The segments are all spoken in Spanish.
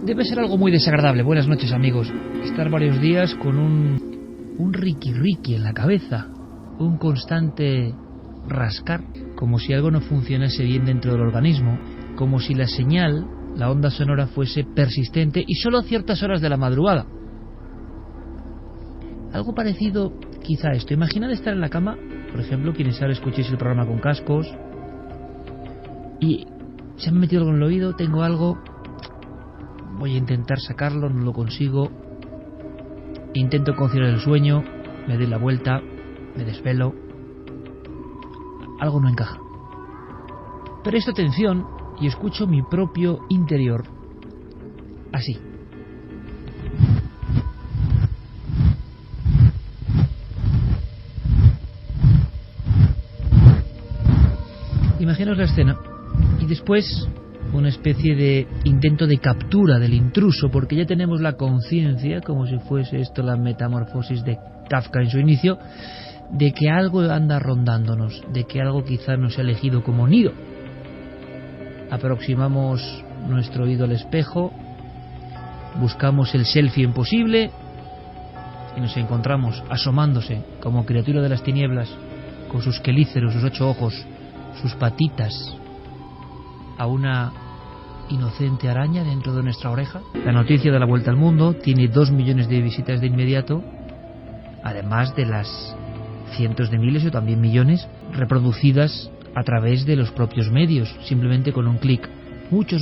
Debe ser algo muy desagradable. Buenas noches, amigos. Estar varios días con un riqui en la cabeza, un constante rascar, como si algo no funcionase bien dentro del organismo, como si la señal, la onda sonora, fuese persistente y solo a ciertas horas de la madrugada. Algo parecido quizá a esto. Imaginad estar en la cama, por ejemplo, quienes ahora escuchéis el programa con cascos, y se me ha metido algo en el oído, tengo algo, voy a intentar sacarlo, no lo consigo, intento conciliar el sueño, me doy la vuelta, me desvelo, algo no encaja. Presto atención y escucho mi propio interior así. Imaginaos la escena y después una especie de intento de captura del intruso, porque ya tenemos la conciencia, como si fuese esto la metamorfosis de Kafka en su inicio, de que algo anda rondándonos, de que algo quizá nos ha elegido como nido. Aproximamos nuestro oído al espejo, buscamos el selfie imposible y nos encontramos asomándose como criatura de las tinieblas, con sus quelíceros, sus 8 ojos, sus patitas, a una inocente araña dentro de nuestra oreja. La noticia de la vuelta al mundo tiene 2 millones de visitas de inmediato, además de las cientos de miles o también millones reproducidas a través de los propios medios, simplemente con un clic. Muchos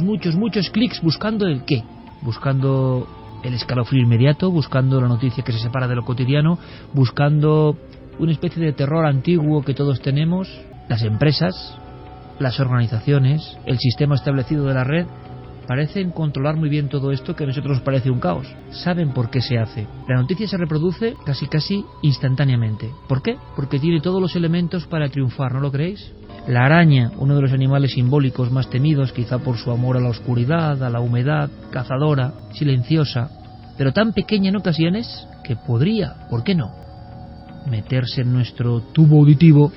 clics buscando el qué, buscando el escalofrío inmediato, buscando la noticia que se separa de lo cotidiano, buscando una especie de terror antiguo que todos tenemos. Las empresas, las organizaciones, el sistema establecido de la red parecen controlar muy bien todo esto que a nosotros nos parece un caos. Saben por qué se hace. La noticia se reproduce casi instantáneamente. ¿Por qué? Porque tiene todos los elementos para triunfar, ¿no lo creéis? La araña, uno de los animales simbólicos más temidos, quizá por su amor a la oscuridad, a la humedad, cazadora, silenciosa, pero tan pequeña en ocasiones que podría, ¿por qué no?, meterse en nuestro tubo auditivo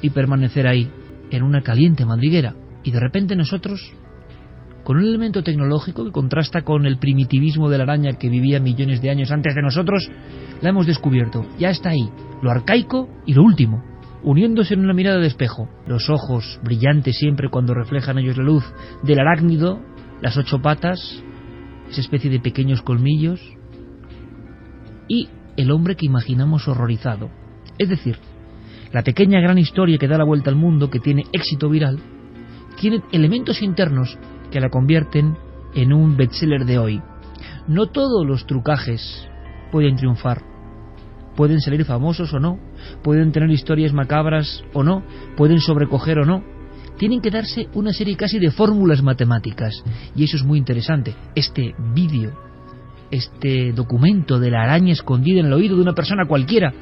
y permanecer ahí, en una caliente madriguera. Y de repente nosotros, con un elemento tecnológico que contrasta con el primitivismo de la araña que vivía millones de años antes de nosotros, la hemos descubierto. Ya está ahí, lo arcaico y lo último, uniéndose en una mirada de espejo. Los ojos brillantes siempre cuando reflejan ellos la luz del arácnido, las 8 patas, esa especie de pequeños colmillos, y el hombre que imaginamos horrorizado. Es decir, la pequeña gran historia que da la vuelta al mundo, que tiene éxito viral, tiene elementos internos que la convierten en un bestseller de hoy. No todos los trucajes pueden triunfar. Pueden salir famosos o no, pueden tener historias macabras o no, pueden sobrecoger o no. Tienen que darse una serie casi de fórmulas matemáticas, y eso es muy interesante. Este vídeo, este documento de la araña escondida en el oído de una persona cualquiera,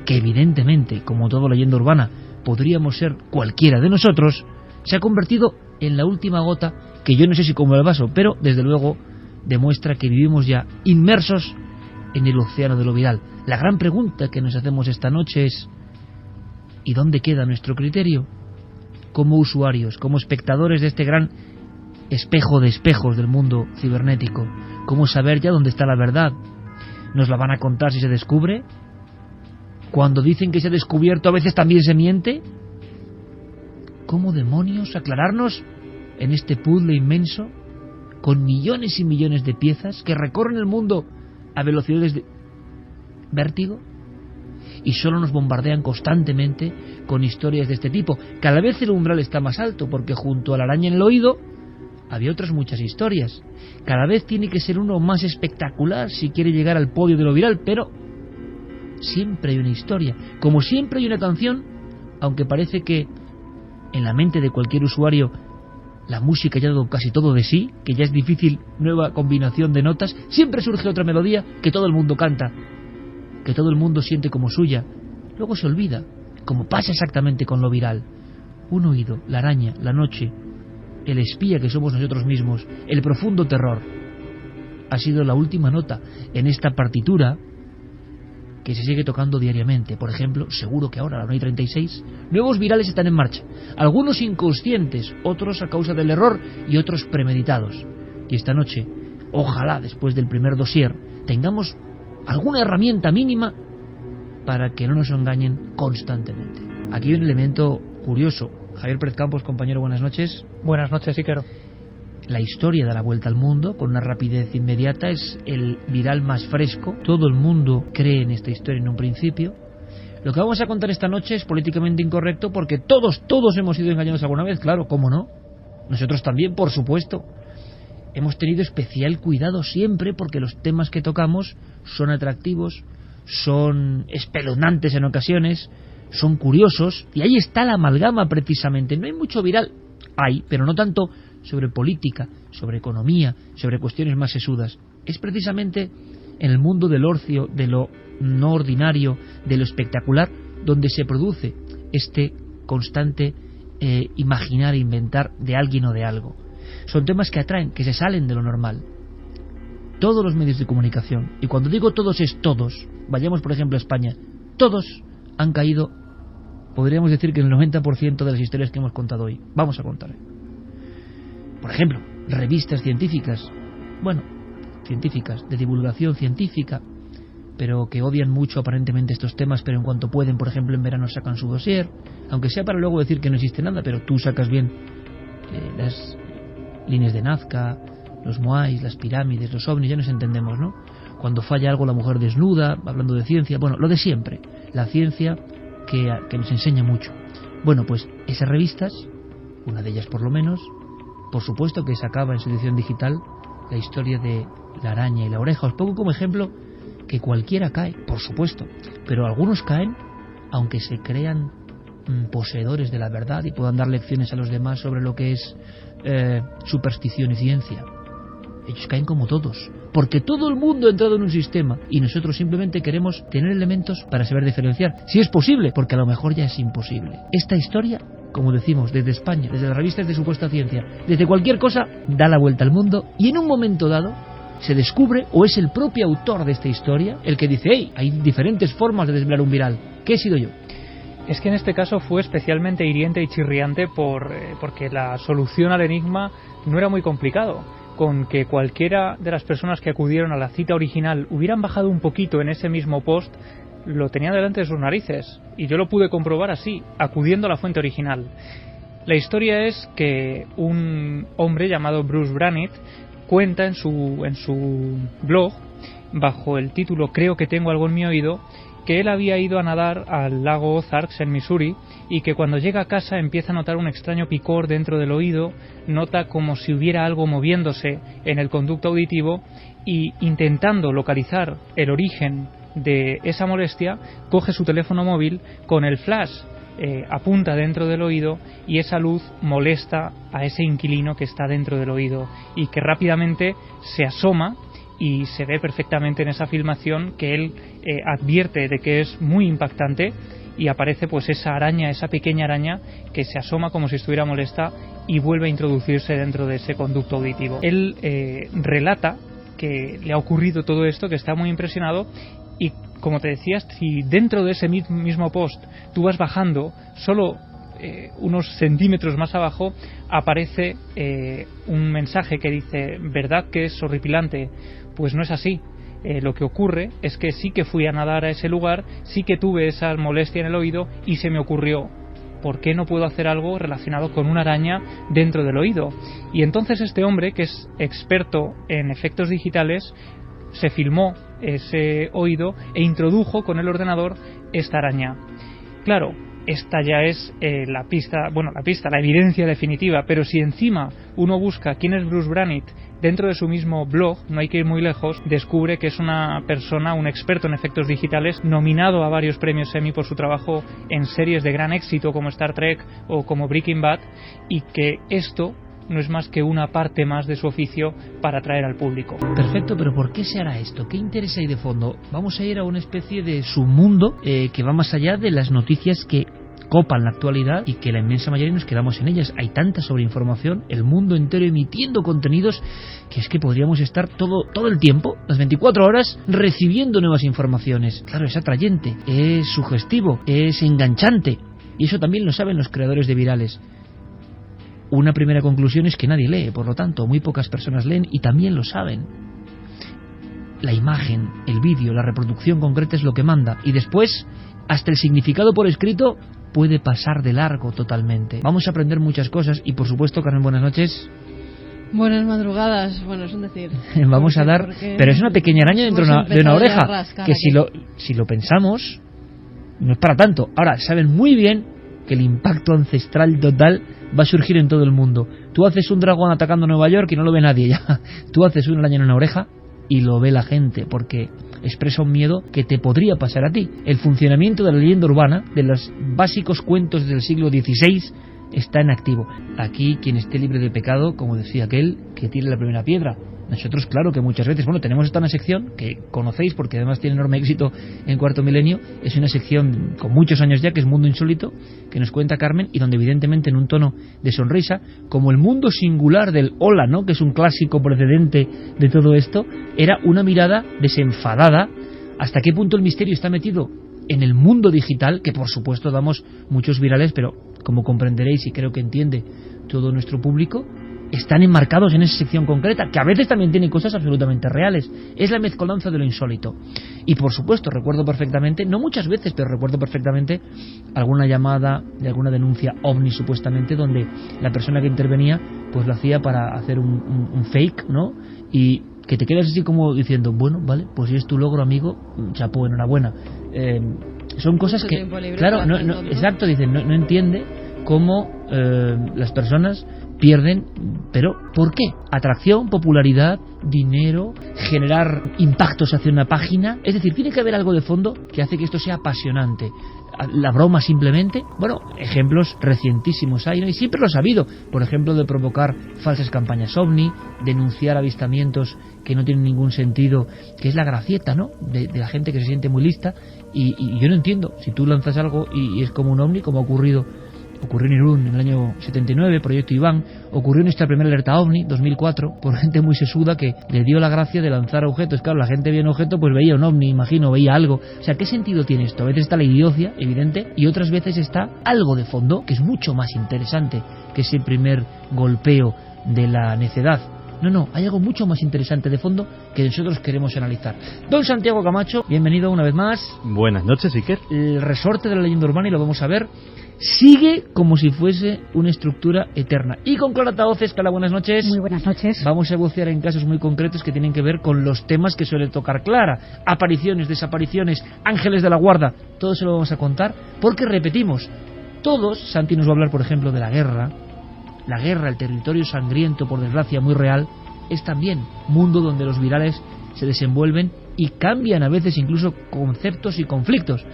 que evidentemente, como toda leyenda urbana, podríamos ser cualquiera de nosotros, se ha convertido en la última gota, que yo no sé si como el vaso, pero desde luego demuestra que vivimos ya inmersos en el océano de lo viral. La gran pregunta que nos hacemos esta noche es: ¿y dónde queda nuestro criterio? Como usuarios, como espectadores de este gran espejo de espejos del mundo cibernético, ¿cómo saber ya dónde está la verdad? ¿Nos la van a contar si se descubre? Cuando dicen que se ha descubierto, a veces también se miente. ¿Cómo demonios aclararnos en este puzzle inmenso, con millones y millones de piezas que recorren el mundo a velocidades de vértigo y solo nos bombardean constantemente con historias de este tipo? Cada vez el umbral está más alto, porque junto a la araña en el oído había otras muchas historias. Cada vez tiene que ser uno más espectacular si quiere llegar al podio de lo viral, pero siempre hay una historia, como siempre hay una canción, aunque parece que en la mente de cualquier usuario la música ya ha dado casi todo de sí, que ya es difícil nueva combinación de notas, siempre surge otra melodía que todo el mundo canta, que todo el mundo siente como suya, luego se olvida, como pasa exactamente con lo viral. Un oído, la araña, la noche, el espía que somos nosotros mismos, el profundo terror, ha sido la última nota en esta partitura que se sigue tocando diariamente. Por ejemplo, seguro que ahora a las 9:36 nuevos virales están en marcha, algunos inconscientes, otros a causa del error y otros premeditados. Y esta noche ojalá después del primer dossier tengamos alguna herramienta mínima para que no nos engañen constantemente. Aquí hay un elemento curioso. Javier Pérez Campos, compañero, buenas noches. Buenas noches, Ícaro. La historia da la vuelta al mundo con una rapidez inmediata, es el viral más fresco. Todo el mundo cree en esta historia en un principio. Lo que vamos a contar esta noche es políticamente incorrecto porque todos hemos sido engañados alguna vez, claro, ¿cómo no? Nosotros también, por supuesto. Hemos tenido especial cuidado siempre porque los temas que tocamos son atractivos, son espeluznantes en ocasiones, son curiosos, y ahí está la amalgama precisamente. No hay mucho viral, hay, pero no tanto sobre política, sobre economía, sobre cuestiones más sesudas. Es precisamente en el mundo del ocio, de lo no ordinario, de lo espectacular, donde se produce este constante imaginar e inventar de alguien o de algo. Son temas que atraen, que se salen de lo normal. Todos los medios de comunicación, y cuando digo todos es todos, vayamos por ejemplo a España, todos han caído, podríamos decir que el 90% de las historias que hemos contado hoy. Vamos a contar. Por ejemplo, revistas científicas, científicas, de divulgación científica, pero que odian mucho aparentemente estos temas, pero en cuanto pueden, por ejemplo en verano sacan su dossier, aunque sea para luego decir que no existe nada, pero tú sacas bien las líneas de Nazca, los Moais, las pirámides, los ovnis, ya nos entendemos, ¿no? Cuando falla algo, la mujer desnuda, hablando de ciencia, lo de siempre, la ciencia que nos enseña mucho. Pues esas revistas, una de ellas por lo menos, por supuesto que sacaba en su edición digital la historia de la araña y la oreja. Os pongo como ejemplo que cualquiera cae, por supuesto, pero algunos caen aunque se crean poseedores de la verdad y puedan dar lecciones a los demás sobre lo que es superstición y ciencia. Ellos caen como todos, porque todo el mundo ha entrado en un sistema y nosotros simplemente queremos tener elementos para saber diferenciar, si es posible, porque a lo mejor ya es imposible. Esta historia, como decimos, desde España, desde las revistas de supuesta ciencia, desde cualquier cosa, da la vuelta al mundo y en un momento dado se descubre, o es el propio autor de esta historia el que dice: hey, hay diferentes formas de desvelar un viral. ¿Qué he sido yo? Es que en este caso fue especialmente hiriente y chirriante porque la solución al enigma no era muy complicado. Con que cualquiera de las personas que acudieron a la cita original hubieran bajado un poquito en ese mismo post, lo tenían delante de sus narices. Y yo lo pude comprobar así, acudiendo a la fuente original. La historia es que un hombre llamado Bruce Brannett cuenta en su blog, bajo el título Creo que tengo algo en mi oído, que él había ido a nadar al lago Ozarks en Missouri y que cuando llega a casa empieza a notar un extraño picor dentro del oído, nota como si hubiera algo moviéndose en el conducto auditivo y, intentando localizar el origen de esa molestia, coge su teléfono móvil, con el flash apunta dentro del oído y esa luz molesta a ese inquilino que está dentro del oído y que rápidamente se asoma. Y se ve perfectamente en esa filmación que él advierte de que es muy impactante y aparece pues esa araña, esa pequeña araña que se asoma como si estuviera molesta y vuelve a introducirse dentro de ese conducto auditivo. Él relata que le ha ocurrido todo esto, que está muy impresionado y, como te decías, si dentro de ese mismo post tú vas bajando solo unos centímetros más abajo, aparece un mensaje que dice: ¿verdad que es horripilante? Pues no es así. Lo que ocurre es que sí que fui a nadar a ese lugar, sí que tuve esa molestia en el oído y se me ocurrió: ¿por qué no puedo hacer algo relacionado con una araña dentro del oído? Y entonces este hombre, que es experto en efectos digitales, se filmó ese oído e introdujo con el ordenador esta araña. Claro, esta ya es la evidencia definitiva, pero si encima uno busca quién es Bruce Brannett dentro de su mismo blog, no hay que ir muy lejos, descubre que es una persona, un experto en efectos digitales, nominado a varios premios Emmy por su trabajo en series de gran éxito como Star Trek o como Breaking Bad, y que esto no es más que una parte más de su oficio para atraer al público. Perfecto, pero ¿por qué se hará esto? ¿Qué interés hay de fondo? Vamos a ir a una especie de submundo que va más allá de las noticias que copan la actualidad y que la inmensa mayoría nos quedamos en ellas. Hay tanta sobreinformación, el mundo entero emitiendo contenidos, que es que podríamos estar todo el tiempo, las 24 horas, recibiendo nuevas informaciones. Claro, es atrayente, es sugestivo, es enganchante, y eso también lo saben los creadores de virales. una primera conclusión es que nadie lee, por lo tanto, muy pocas personas leen y también lo saben. La imagen, el vídeo, la reproducción concreta es lo que manda, y después, hasta el significado por escrito puede pasar de largo totalmente. Vamos a aprender muchas cosas y, por supuesto, Carmen, buenas noches. Buenas madrugadas, bueno, es un decir. Vamos a dar, pero es una pequeña araña dentro de una oreja, que si lo pensamos, no es para tanto. Ahora, saben muy bien que el impacto ancestral total va a surgir en todo el mundo. Tú haces un dragón atacando Nueva York y no lo ve nadie ya. Tú haces una araña en una oreja y lo ve la gente, porque expresa un miedo que te podría pasar a ti. El funcionamiento de la leyenda urbana, de los básicos cuentos del siglo XVI, está en activo. Aquí, quien esté libre de pecado, como decía aquel, que tire la primera piedra. Nosotros, claro que muchas veces, tenemos esta una sección que conocéis porque además tiene enorme éxito en Cuarto Milenio. Es una sección con muchos años ya, que es Mundo Insólito, que nos cuenta Carmen, y donde evidentemente en un tono de sonrisa, como el mundo singular del hola, ¿no?, que es un clásico precedente de todo esto, era una mirada desenfadada. ¿Hasta qué punto el misterio está metido en el mundo digital? Que por supuesto damos muchos virales, pero como comprenderéis, y creo que entiende todo nuestro público, están enmarcados en esa sección concreta, que a veces también tiene cosas absolutamente reales. Es la mezcolanza de lo insólito. Y por supuesto, recuerdo perfectamente, no muchas veces, pero recuerdo perfectamente alguna llamada de alguna denuncia ovni, supuestamente, donde la persona que intervenía pues lo hacía para hacer un fake, ¿no? Y que te quedas así como diciendo, bueno, vale, pues si es tu logro, amigo, chapó, enhorabuena. Son cosas que, claro, no, exacto, dicen, no entiende cómo las personas pierden, pero ¿por qué? Atracción, popularidad, dinero, generar impactos hacia una página. Es decir, tiene que haber algo de fondo que hace que esto sea apasionante. La broma simplemente, ejemplos recientísimos hay, ¿no? Y siempre los ha habido, por ejemplo, de provocar falsas campañas ovni, denunciar avistamientos que no tienen ningún sentido, que es la gracieta, ¿no?, de la gente que se siente muy lista. Y yo no entiendo, si tú lanzas algo y es como un ovni, como ocurrió en Irún en el año 79, Proyecto Iván, ocurrió nuestra primera alerta ovni, 2004, por gente muy sesuda que le dio la gracia de lanzar objetos. Claro, la gente veía un objeto, pues veía un ovni, imagino, veía algo. O sea, ¿qué sentido tiene esto? A veces está la idiocia, evidente, y otras veces está algo de fondo, que es mucho más interesante que ese primer golpeo de la necedad. No, hay algo mucho más interesante de fondo que nosotros queremos analizar. Don Santiago Camacho, bienvenido una vez más. Buenas noches, Iker. El resorte de la leyenda urbana, y lo vamos a ver, sigue como si fuese una estructura eterna. Y con Clara Tahoces, Clara, buenas noches. Muy buenas noches. Vamos a bucear en casos muy concretos que tienen que ver con los temas que suele tocar Clara. Apariciones, desapariciones, ángeles de la guarda. Todo eso lo vamos a contar porque, repetimos, todos, Santi nos va a hablar, por ejemplo, de la guerra. La guerra, el territorio sangriento, por desgracia muy real, es también mundo donde los virales se desenvuelven y cambian a veces incluso conceptos y conflictos.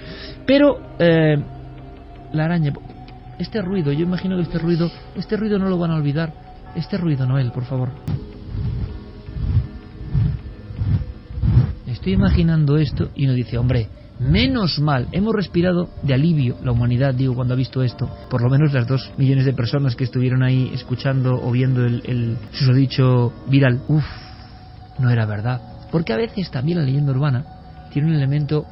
Pero la araña, este ruido, yo imagino que este ruido no lo van a olvidar. Este ruido, Noel, por favor. Estoy imaginando esto y uno dice, hombre, menos mal, hemos respirado de alivio, la humanidad, digo, cuando ha visto esto. Por lo menos las 2 millones de personas que estuvieron ahí escuchando o viendo el susodicho viral. No era verdad. Porque a veces también la leyenda urbana tiene un elemento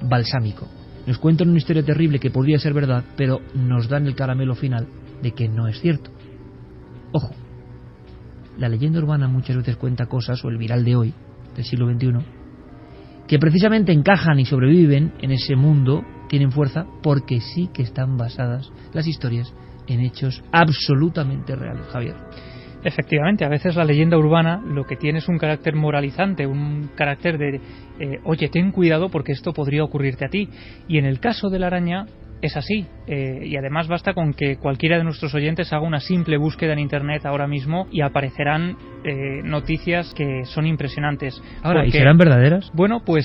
balsámico. Nos cuentan una historia terrible que podría ser verdad, pero nos dan el caramelo final de que no es cierto. Ojo, la leyenda urbana muchas veces cuenta cosas, o el viral de hoy, del siglo XXI, que precisamente encajan y sobreviven en ese mundo, tienen fuerza, porque sí que están basadas las historias en hechos absolutamente reales. Javier. Efectivamente, a veces la leyenda urbana lo que tiene es un carácter moralizante, un carácter de oye, ten cuidado porque esto podría ocurrirte a ti. Y en el caso de la araña es así, y además basta con que cualquiera de nuestros oyentes haga una simple búsqueda en internet ahora mismo y aparecerán noticias que son impresionantes. Ahora, porque, ¿y serán verdaderas? Bueno, pues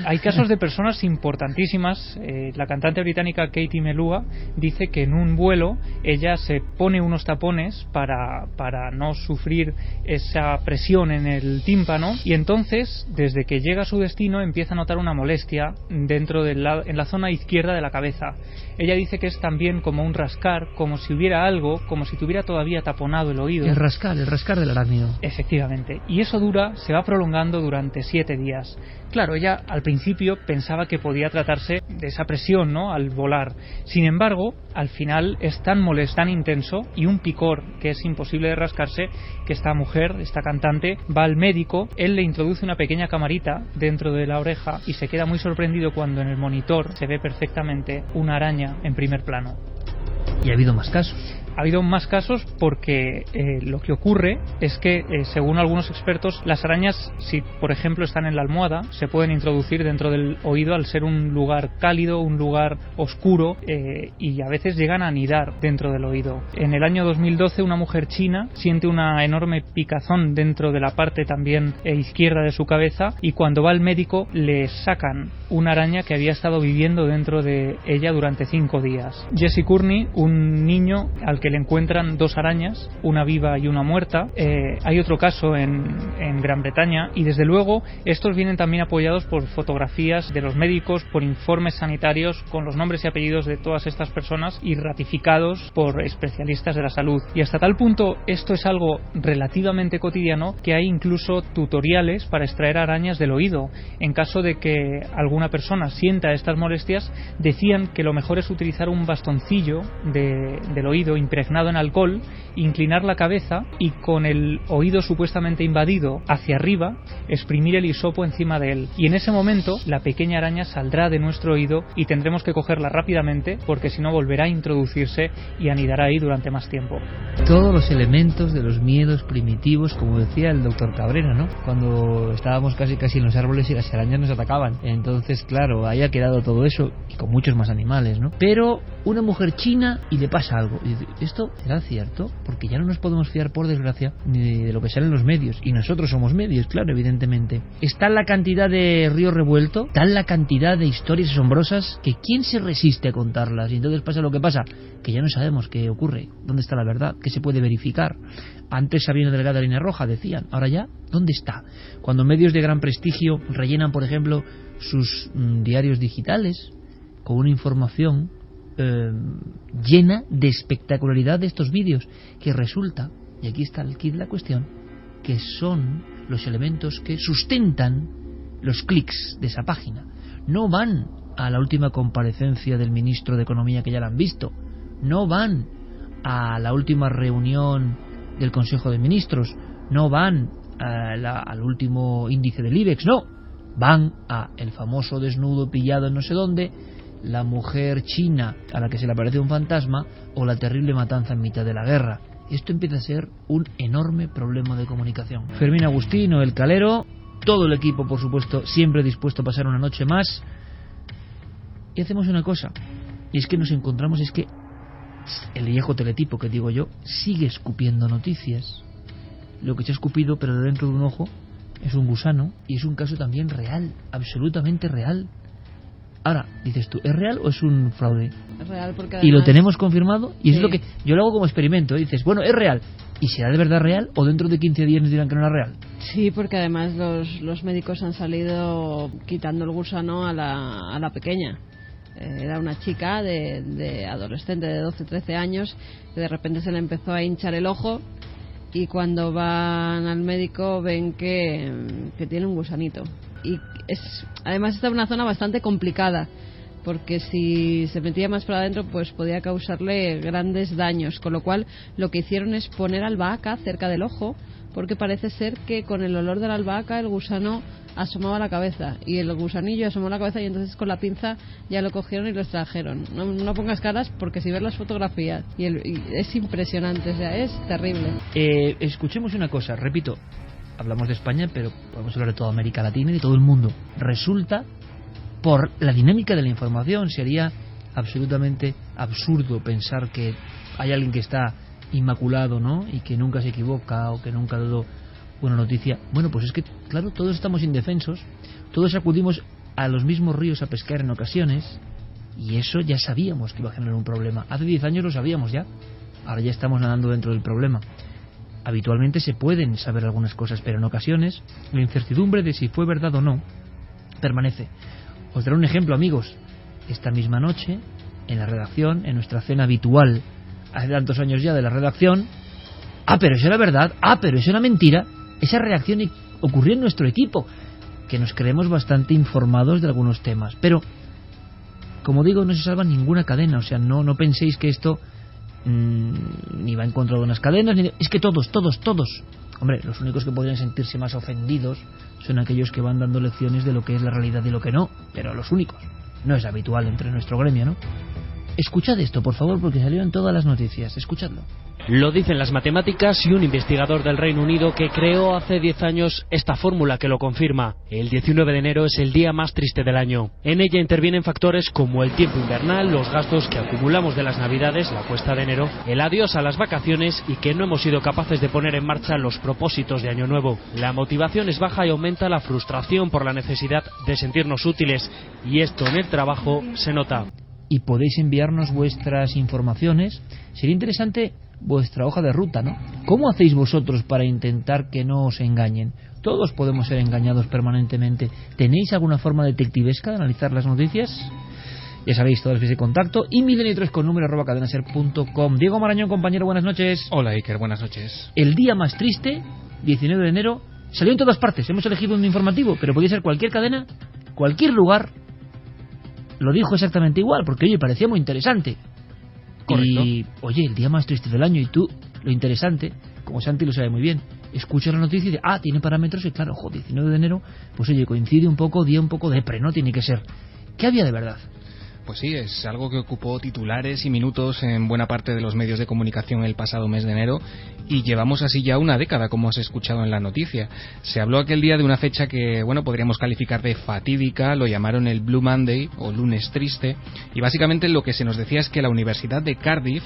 hay casos de personas importantísimas. La cantante británica Katie Melua dice que en un vuelo ella se pone unos tapones para no sufrir esa presión en el tímpano, y entonces desde que llega a su destino empieza a notar una molestia en la zona izquierda de la cabeza. Ella dice que es también como un rascar, como si hubiera algo, como si tuviera todavía taponado el oído. El rascar del arácnido. Efectivamente. Y eso se va prolongando durante 7 días. Claro, ella al principio pensaba que podía tratarse de esa presión, ¿no?, al volar. Sin embargo, al final es tan molesto, tan intenso, y un picor que es imposible de rascarse, que esta mujer, esta cantante, va al médico, él le introduce una pequeña camarita dentro de la oreja y se queda muy sorprendido cuando en el monitor se ve perfectamente una araña en primer plano. Y ha habido más casos. Ha habido más casos porque lo que ocurre es que, según algunos expertos, las arañas, si por ejemplo están en la almohada, se pueden introducir dentro del oído al ser un lugar cálido, un lugar oscuro, y a veces llegan a anidar dentro del oído. En el año 2012, una mujer china siente una enorme picazón dentro de la parte también izquierda de su cabeza, y cuando va al médico le sacan una araña que había estado viviendo dentro de ella durante 5 días. Jesse Courtney, un niño al que le encuentran 2 arañas, una viva y una muerta. Hay otro caso en Gran Bretaña, y desde luego estos vienen también apoyados por fotografías de los médicos, por informes sanitarios con los nombres y apellidos de todas estas personas y ratificados por especialistas de la salud. Y hasta tal punto esto es algo relativamente cotidiano que hay incluso tutoriales para extraer arañas del oído. En caso de que alguna persona sienta estas molestias, decían que lo mejor es utilizar un bastoncillo del oído impregnado en alcohol, inclinar la cabeza y con el oído supuestamente invadido hacia arriba, exprimir el hisopo encima de él. Y en ese momento la pequeña araña saldrá de nuestro oído y tendremos que cogerla rápidamente, porque si no volverá a introducirse y anidará ahí durante más tiempo. Todos los elementos de los miedos primitivos, como decía el doctor Cabrera, ¿no?, cuando estábamos casi en los árboles y las arañas nos atacaban. Entonces, claro, ahí ha quedado todo eso, y con muchos más animales, ¿no? Pero una mujer china y le pasa algo. Y ¿esto será cierto? Porque ya no nos podemos fiar, por desgracia, ni de lo que sale en los medios. Y nosotros somos medios, claro, evidentemente. Está la cantidad de río revuelto, está la cantidad de historias asombrosas que ¿quién se resiste a contarlas? Y entonces pasa lo que pasa, que ya no sabemos qué ocurre, dónde está la verdad, qué se puede verificar. Antes había una delgada línea roja, decían. Ahora ya, ¿dónde está? Cuando medios de gran prestigio rellenan, por ejemplo, sus diarios digitales con una información llena de espectacularidad de estos vídeos, que resulta, y aquí está el kit de la cuestión, que son los elementos que sustentan los clics de esa página. No van a la última comparecencia del ministro de Economía, que ya la han visto, no van a la última reunión del Consejo de Ministros, no van al último índice del IBEX, no, van a el famoso desnudo pillado en no sé dónde, la mujer china a la que se le aparece un fantasma, o la terrible matanza en mitad de la guerra. Esto empieza a ser un enorme problema de comunicación. Fermín Agustino, el Calero, todo el equipo, por supuesto, siempre dispuesto a pasar una noche más. Y hacemos una cosa, y es que nos encontramos, es que el viejo teletipo que digo yo sigue escupiendo noticias. Lo que se ha escupido, pero de dentro de un ojo, es un gusano, y es un caso también real, absolutamente real. Ahora, dices tú, ¿es real o es un fraude? Es real, porque además, y lo tenemos confirmado, y sí. Es lo que yo lo hago como experimento. Dices, bueno, es real, ¿y será de verdad real o dentro de 15 días nos dirán que no era real? Sí, porque además los médicos han salido quitando el gusano a la pequeña. Era una chica de adolescente de 12-13 años que de repente se le empezó a hinchar el ojo, y cuando van al médico ven que tiene un gusanito. Y además está en una zona bastante complicada, porque si se metía más para adentro pues podía causarle grandes daños, con lo cual lo que hicieron es poner albahaca cerca del ojo, porque parece ser que con el olor de la albahaca el gusano asomaba la cabeza, y el gusanillo asomó la cabeza, y entonces con la pinza ya lo cogieron y lo extrajeron. No pongas caras, porque si ves las fotografías y es impresionante, o sea, es terrible. Escuchemos una cosa, repito, hablamos de España, pero podemos hablar de toda América Latina y de todo el mundo. Resulta, por la dinámica de la información, sería absolutamente absurdo pensar que hay alguien que está inmaculado, ¿no?, y que nunca se equivoca o que nunca ha dado una noticia. Bueno, pues es que, claro, todos estamos indefensos, todos acudimos a los mismos ríos a pescar en ocasiones, y eso ya sabíamos que iba a generar un problema. Hace 10 años lo sabíamos ya, ahora ya estamos nadando dentro del problema. Habitualmente se pueden saber algunas cosas, pero en ocasiones la incertidumbre de si fue verdad o no permanece. Os daré un ejemplo, amigos. Esta misma noche en la redacción, en nuestra cena habitual, hace tantos años ya de la redacción, pero eso era verdad, pero eso era mentira. Esa reacción ocurrió en nuestro equipo, que nos creemos bastante informados de algunos temas. Pero, como digo, no se salva ninguna cadena. O sea, no penséis que esto ni va en contra de unas cadenas, es que todos. Hombre, los únicos que podrían sentirse más ofendidos son aquellos que van dando lecciones de lo que es la realidad y lo que no, pero los únicos. No es habitual entre nuestro gremio, ¿no? Escuchad esto, por favor, porque salió en todas las noticias. Escuchadlo. Lo dicen las matemáticas y un investigador del Reino Unido que creó hace 10 años esta fórmula que lo confirma. El 19 de enero es el día más triste del año. En ella intervienen factores como el tiempo invernal, los gastos que acumulamos de las navidades, la cuesta de enero, el adiós a las vacaciones y que no hemos sido capaces de poner en marcha los propósitos de año nuevo. La motivación es baja y aumenta la frustración por la necesidad de sentirnos útiles, y esto en el trabajo se nota. Y podéis enviarnos vuestras informaciones. Sería interesante vuestra hoja de ruta, ¿no? ¿Cómo hacéis vosotros para intentar que no os engañen? Todos podemos ser engañados permanentemente. ¿Tenéis alguna forma detectivesca de analizar las noticias? Ya sabéis, todas las vías de contacto. Y Milenio3 con número @cadenaser.com. Diego Marañón, compañero, buenas noches. Hola, Iker, buenas noches. El día más triste, 19 de enero, salió en todas partes. Hemos elegido un informativo, pero podía ser cualquier cadena, cualquier lugar. Lo dijo exactamente igual, porque oye, parecía muy interesante. Correcto. Y oye, el día más triste del año, y tú, lo interesante, como Santi lo sabe muy bien, escucha la noticia y dice, tiene parámetros, y claro, 19 de enero, pues oye, coincide un poco, día un poco depre, ¿no? Tiene que ser. ¿Qué había de verdad? Pues sí, es algo que ocupó titulares y minutos en buena parte de los medios de comunicación el pasado mes de enero, y llevamos así ya una década, como has escuchado en la noticia. Se habló aquel día de una fecha que, bueno, podríamos calificar de fatídica, lo llamaron el Blue Monday o lunes triste, y básicamente lo que se nos decía es que la Universidad de Cardiff,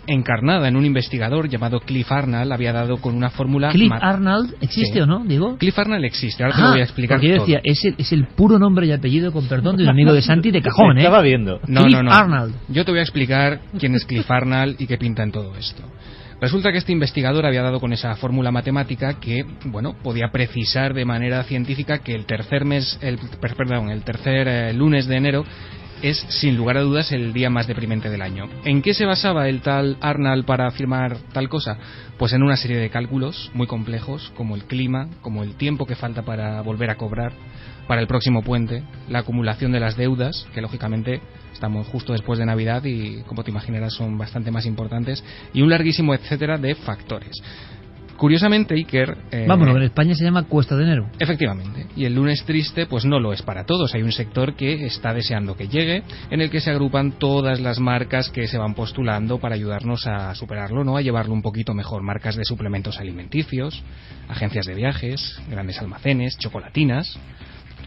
encarnada en un investigador llamado Cliff Arnold, había dado con una fórmula... ¿Cliff Arnold existe, sí, o no, digo? Cliff Arnold existe, ahora te lo voy a explicar porque yo decía, todo. Es el puro nombre y apellido, con perdón, de un amigo de Santi de cajón, Estaba viendo. No. Arnold. Yo te voy a explicar quién es Cliff Arnold y qué pinta en todo esto. Resulta que este investigador había dado con esa fórmula matemática que, bueno, podía precisar de manera científica que el tercer lunes de enero es, sin lugar a dudas, el día más deprimente del año. ¿En qué se basaba el tal Arnold para afirmar tal cosa? Pues en una serie de cálculos muy complejos, como el clima, como el tiempo que falta para volver a cobrar, para el próximo puente, la acumulación de las deudas, que lógicamente estamos justo después de Navidad y, como te imaginarás, son bastante más importantes, y un larguísimo etcétera de factores. Curiosamente, Iker... Vámonos, en España se llama Cuesta de Enero. Efectivamente. Y el lunes triste, pues no lo es para todos. Hay un sector que está deseando que llegue, en el que se agrupan todas las marcas que se van postulando para ayudarnos a superarlo, ¿no? A llevarlo un poquito mejor. Marcas de suplementos alimenticios, agencias de viajes, grandes almacenes, chocolatinas,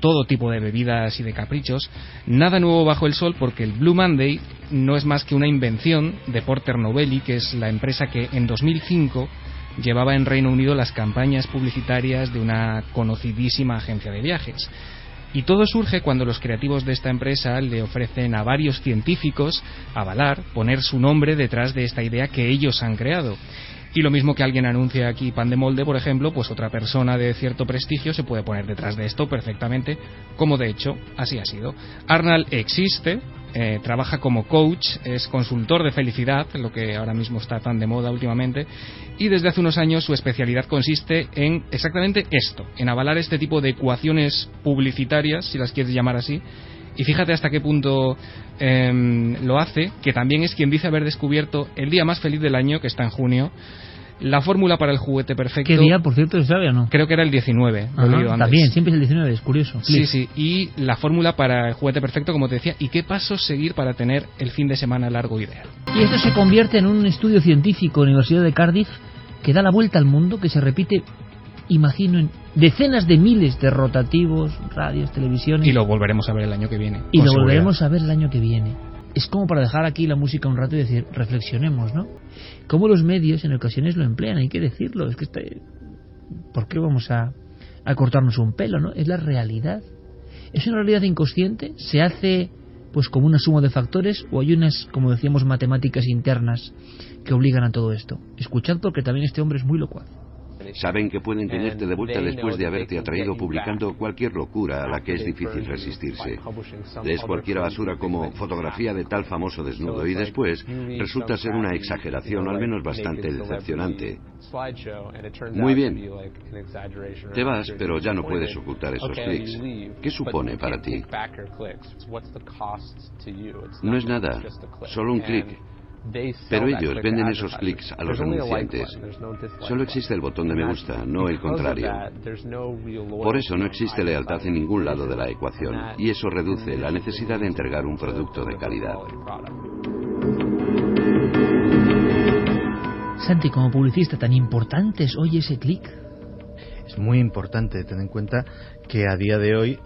todo tipo de bebidas y de caprichos. Nada nuevo bajo el sol, porque el Blue Monday no es más que una invención de Porter Novelli, que es la empresa que en 2005... llevaba en Reino Unido las campañas publicitarias de una conocidísima agencia de viajes. Y todo surge cuando los creativos de esta empresa le ofrecen a varios científicos avalar, poner su nombre detrás de esta idea que ellos han creado. Y lo mismo que alguien anuncia aquí pan de molde, por ejemplo, pues otra persona de cierto prestigio se puede poner detrás de esto perfectamente, como de hecho así ha sido. Arnold existe, trabaja como coach, es consultor de felicidad, lo que ahora mismo está tan de moda últimamente, y desde hace unos años su especialidad consiste en exactamente esto, en avalar este tipo de ecuaciones publicitarias, si las quieres llamar así. Y fíjate hasta qué punto lo hace, que también es quien dice haber descubierto el día más feliz del año, que está en junio, la fórmula para el juguete perfecto. ¿Qué día, por cierto, se sabe o no? Creo que era el 19, lo he leído antes. También, siempre es el 19, es curioso. Sí, y la fórmula para el juguete perfecto, como te decía, y qué pasos seguir para tener el fin de semana largo ideal. Y esto se convierte en un estudio científico en la Universidad de Cardiff que da la vuelta al mundo, que se repite, imagino, en decenas de miles de rotativos, radios, televisiones. Y lo volveremos a ver el año que viene. Y lo volveremos a ver el año que viene. Es como para dejar aquí la música un rato y decir, reflexionemos, ¿no? Cómo los medios en ocasiones lo emplean, hay que decirlo. Es que ¿por qué vamos a cortarnos un pelo, no? Es la realidad. ¿Es una realidad inconsciente? ¿Se hace pues como una suma de factores o hay unas, como decíamos, matemáticas internas que obligan a todo esto? Escuchad, porque también este hombre es muy locuaz. Saben que pueden tenerte de vuelta después de haberte atraído publicando cualquier locura a la que es difícil resistirse. Lees cualquier basura como fotografía de tal famoso desnudo y después resulta ser una exageración o al menos bastante decepcionante. Muy bien. Te vas, pero ya no puedes ocultar esos clics. ¿Qué supone para ti? No es nada, solo un clic. Pero ellos venden esos clics a los anunciantes. Solo existe el botón de me gusta, no el contrario. Por eso no existe lealtad en ningún lado de la ecuación, y eso reduce la necesidad de entregar un producto de calidad. Santi, como publicista, ¿tan importante es hoy ese clic? Es muy importante tener en cuenta que a día de hoy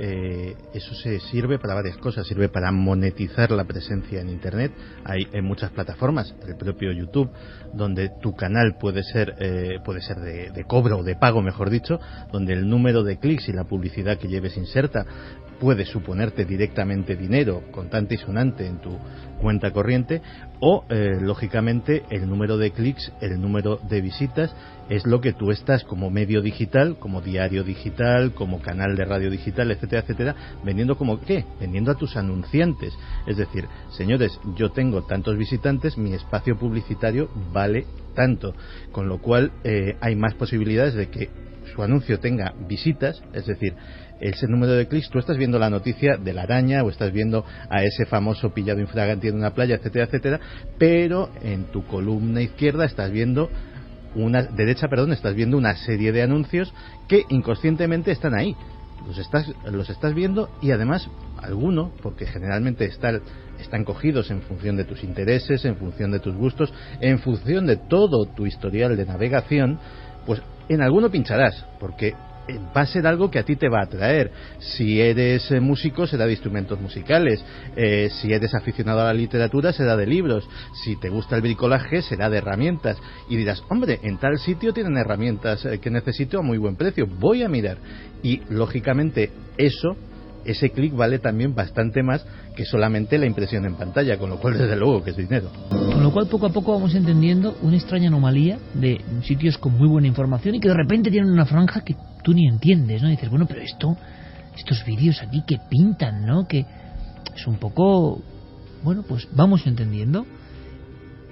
eso se sirve para varias cosas. Sirve para monetizar la presencia en Internet. Hay en muchas plataformas, el propio YouTube, donde tu canal puede ser de cobro o de pago, mejor dicho, donde el número de clics y la publicidad que lleves inserta puede suponerte directamente dinero contante y sonante en tu cuenta corriente, o lógicamente el número de clics, el número de visitas es lo que tú estás como medio digital, como diario digital, como canal de radio digital, etcétera, etcétera, vendiendo como ¿qué? Vendiendo a tus anunciantes. Es decir, señores, yo tengo tantos visitantes, mi espacio publicitario vale tanto, con lo cual hay más posibilidades de que su anuncio tenga visitas, es decir, ese número de clics. Tú estás viendo la noticia de la araña o estás viendo a ese famoso pillado infraganti en una playa, etcétera, etcétera, pero en tu columna izquierda estás viendo estás viendo una serie de anuncios que inconscientemente están ahí. Los estás viendo, y además alguno, porque generalmente están cogidos en función de tus intereses, en función de tus gustos, en función de todo tu historial de navegación, pues en alguno pincharás, porque va a ser algo que a ti te va a atraer. Si eres músico, será de instrumentos musicales. Si eres aficionado a la literatura, será de libros. Si te gusta el bricolaje, será de herramientas. Y dirás, hombre, en tal sitio tienen herramientas que necesito a muy buen precio, voy a mirar. Y lógicamente ese clic vale también bastante más que solamente la impresión en pantalla, con lo cual desde luego que es dinero. Con lo cual poco a poco vamos entendiendo una extraña anomalía de sitios con muy buena información y que de repente tienen una franja que tú ni entiendes, ¿no? Y dices, bueno, pero estos vídeos aquí que pintan, ¿no? Que es un poco... Bueno, pues vamos entendiendo.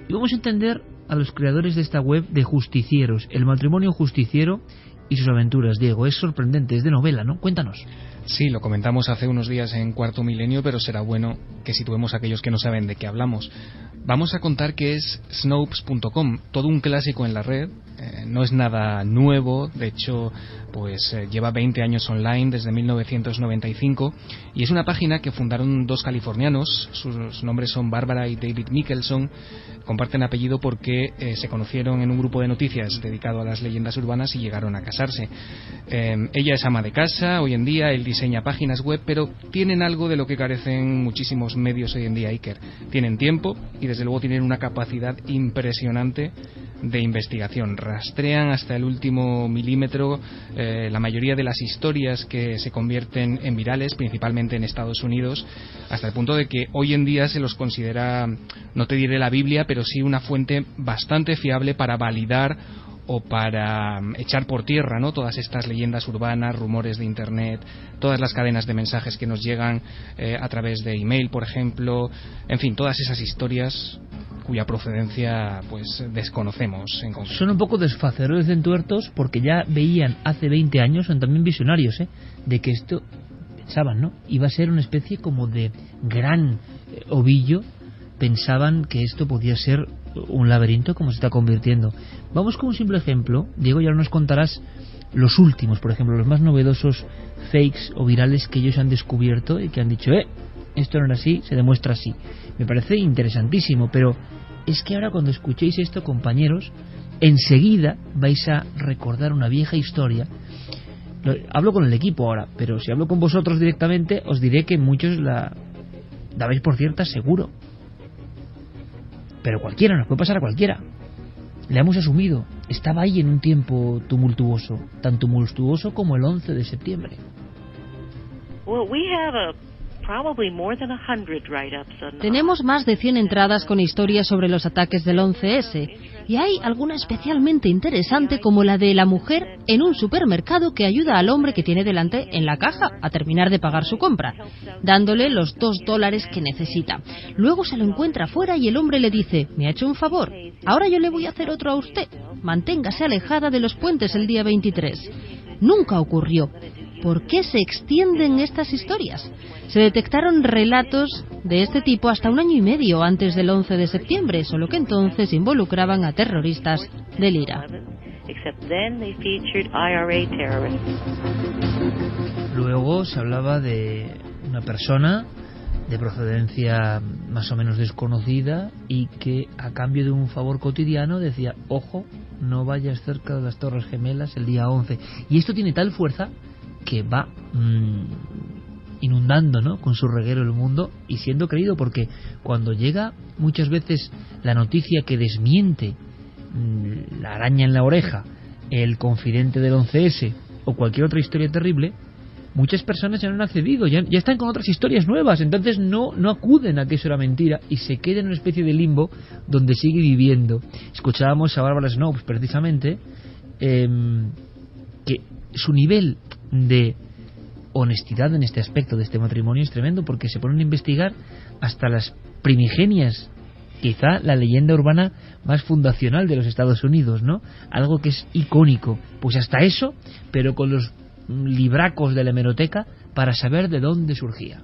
Y vamos a entender a los creadores de esta web de Justicieros, el matrimonio justiciero y sus aventuras. Diego, es sorprendente, es de novela, ¿no? Cuéntanos. Sí, lo comentamos hace unos días en Cuarto Milenio, pero será bueno que situemos a aquellos que no saben de qué hablamos. Vamos a contar que es Snopes.com, todo un clásico en la red, no es nada nuevo, de hecho pues lleva 20 años online desde 1995, y es una página que fundaron dos californianos, sus nombres son Barbara y David Mickelson, comparten apellido porque se conocieron en un grupo de noticias dedicado a las leyendas urbanas y llegaron a casarse. Ella es ama de casa hoy en día, él diseña páginas web, pero tienen algo de lo que carecen muchísimos medios hoy en día, Iker. Tienen tiempo y desde luego tienen una capacidad impresionante de investigación. Rastrean hasta el último milímetro la mayoría de las historias que se convierten en virales, principalmente en Estados Unidos, hasta el punto de que hoy en día se los considera, no te diré la Biblia, pero sí una fuente bastante fiable para validar o para echar por tierra, ¿no?, todas estas leyendas urbanas, rumores de internet, todas las cadenas de mensajes que nos llegan a través de email, por ejemplo, en fin, todas esas historias cuya procedencia pues desconocemos en concreto. Son un poco desfacedores de entuertos porque ya veían hace 20 años, son también visionarios, de que esto, pensaban, ¿no?, iba a ser una especie como de gran ovillo. Pensaban que esto podía ser un laberinto como se está convirtiendo. Vamos con un simple ejemplo. Diego, ya nos contarás los últimos, por ejemplo, los más novedosos fakes o virales que ellos han descubierto y que han dicho, esto no era así, se demuestra así. Me parece interesantísimo, pero es que ahora cuando escuchéis esto, compañeros, enseguida vais a recordar una vieja historia. Hablo con el equipo ahora, pero si hablo con vosotros directamente, os diré que muchos la dabais por cierta seguro. Pero cualquiera, nos puede pasar a cualquiera. La hemos asumido. Estaba ahí en un tiempo tumultuoso, tan tumultuoso como el 11 de septiembre. Tenemos más de 100 entradas con historias sobre los ataques del 11S Y hay alguna especialmente interesante, como la de la mujer en un supermercado que ayuda al hombre que tiene delante en la caja a terminar de pagar su compra, dándole los $2 que necesita. Luego se lo encuentra fuera y el hombre le dice: me ha hecho un favor, ahora yo le voy a hacer otro a usted. Manténgase alejada de los puentes el día 23. Nunca ocurrió. ¿Por qué se extienden estas historias? Se detectaron relatos de este tipo hasta 1 año y medio antes del 11 de septiembre, solo que entonces involucraban a terroristas del IRA. Luego se hablaba de una persona de procedencia más o menos desconocida y que a cambio de un favor cotidiano decía: ojo, no vayas cerca de las Torres Gemelas el día 11. Y esto tiene tal fuerza que va inundando, ¿no?, con su reguero el mundo y siendo creído, porque cuando llega muchas veces la noticia que desmiente la araña en la oreja, el confidente del 11S o cualquier otra historia terrible, muchas personas ya no han accedido, ya están con otras historias nuevas, entonces no acuden a que eso era mentira y se queda en una especie de limbo donde sigue viviendo. Escuchábamos a Barbara Snopes precisamente, que su nivel de honestidad en este aspecto de este matrimonio es tremendo, porque se ponen a investigar hasta las primigenias, quizá la leyenda urbana más fundacional de los Estados Unidos, ¿no? Algo que es icónico, pues hasta eso, pero con los libracos de la hemeroteca para saber de dónde surgía.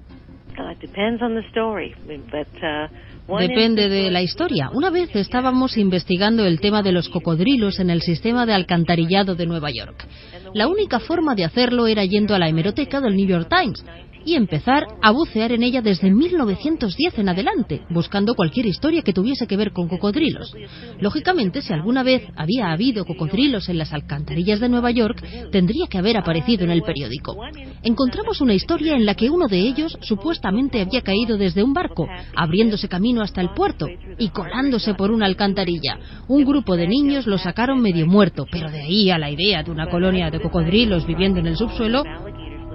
Depende de la historia. Una vez estábamos investigando el tema de los cocodrilos en el sistema de alcantarillado de Nueva York. La única forma de hacerlo era yendo a la hemeroteca del New York Times y empezar a bucear en ella desde 1910 en adelante, buscando cualquier historia que tuviese que ver con cocodrilos. Lógicamente, si alguna vez había habido cocodrilos en las alcantarillas de Nueva York, tendría que haber aparecido en el periódico. Encontramos una historia en la que uno de ellos supuestamente había caído desde un barco, abriéndose camino hasta el puerto y colándose por una alcantarilla. Un grupo de niños lo sacaron medio muerto, pero de ahí a la idea de una colonia de cocodrilos viviendo en el subsuelo,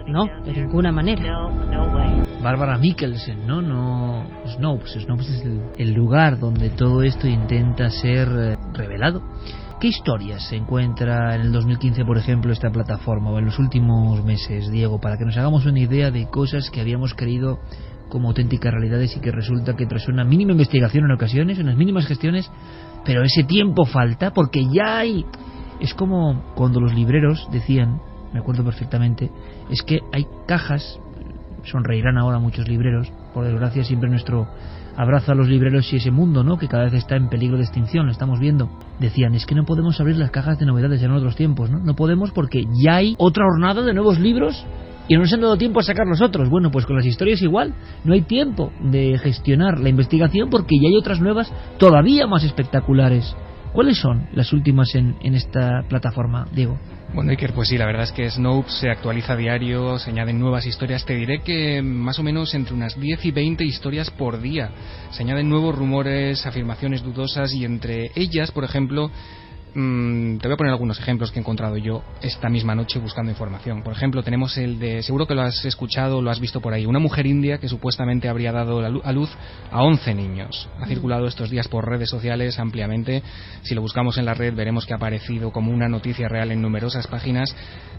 no, de ninguna manera. Barbara Michelsen, no Snopes es el lugar donde todo esto intenta ser revelado. ¿Qué historias se encuentra en el 2015, por ejemplo, esta plataforma, o en los últimos meses, Diego, para que nos hagamos una idea de cosas que habíamos creído como auténticas realidades y que resulta que tras una mínima investigación en ocasiones, unas mínimas gestiones, pero ese tiempo falta porque ya hay... Es como cuando los libreros decían, me acuerdo perfectamente, es que hay cajas, sonreirán ahora muchos libreros, por desgracia siempre nuestro abrazo a los libreros y ese mundo, ¿no?, que cada vez está en peligro de extinción, lo estamos viendo. Decían, es que no podemos abrir las cajas de novedades en otros tiempos, ¿no? No podemos porque ya hay otra hornada de nuevos libros y no nos han dado tiempo a sacar los otros. Bueno, pues con las historias igual, no hay tiempo de gestionar la investigación porque ya hay otras nuevas todavía más espectaculares. ¿Cuáles son las últimas en esta plataforma, Diego? Bueno, Iker, pues sí, la verdad es que Snopes se actualiza a diario, se añaden nuevas historias. Te diré que más o menos entre unas 10 y 20 historias por día. Se añaden nuevos rumores, afirmaciones dudosas y entre ellas, por ejemplo, te voy a poner algunos ejemplos que he encontrado yo esta misma noche buscando información. Por ejemplo, tenemos el de, seguro que lo has escuchado, lo has visto por ahí, una mujer india que supuestamente habría dado a luz a 11 niños. Ha circulado estos días por redes sociales ampliamente. Si lo buscamos en la red veremos que ha aparecido como una noticia real en numerosas páginas,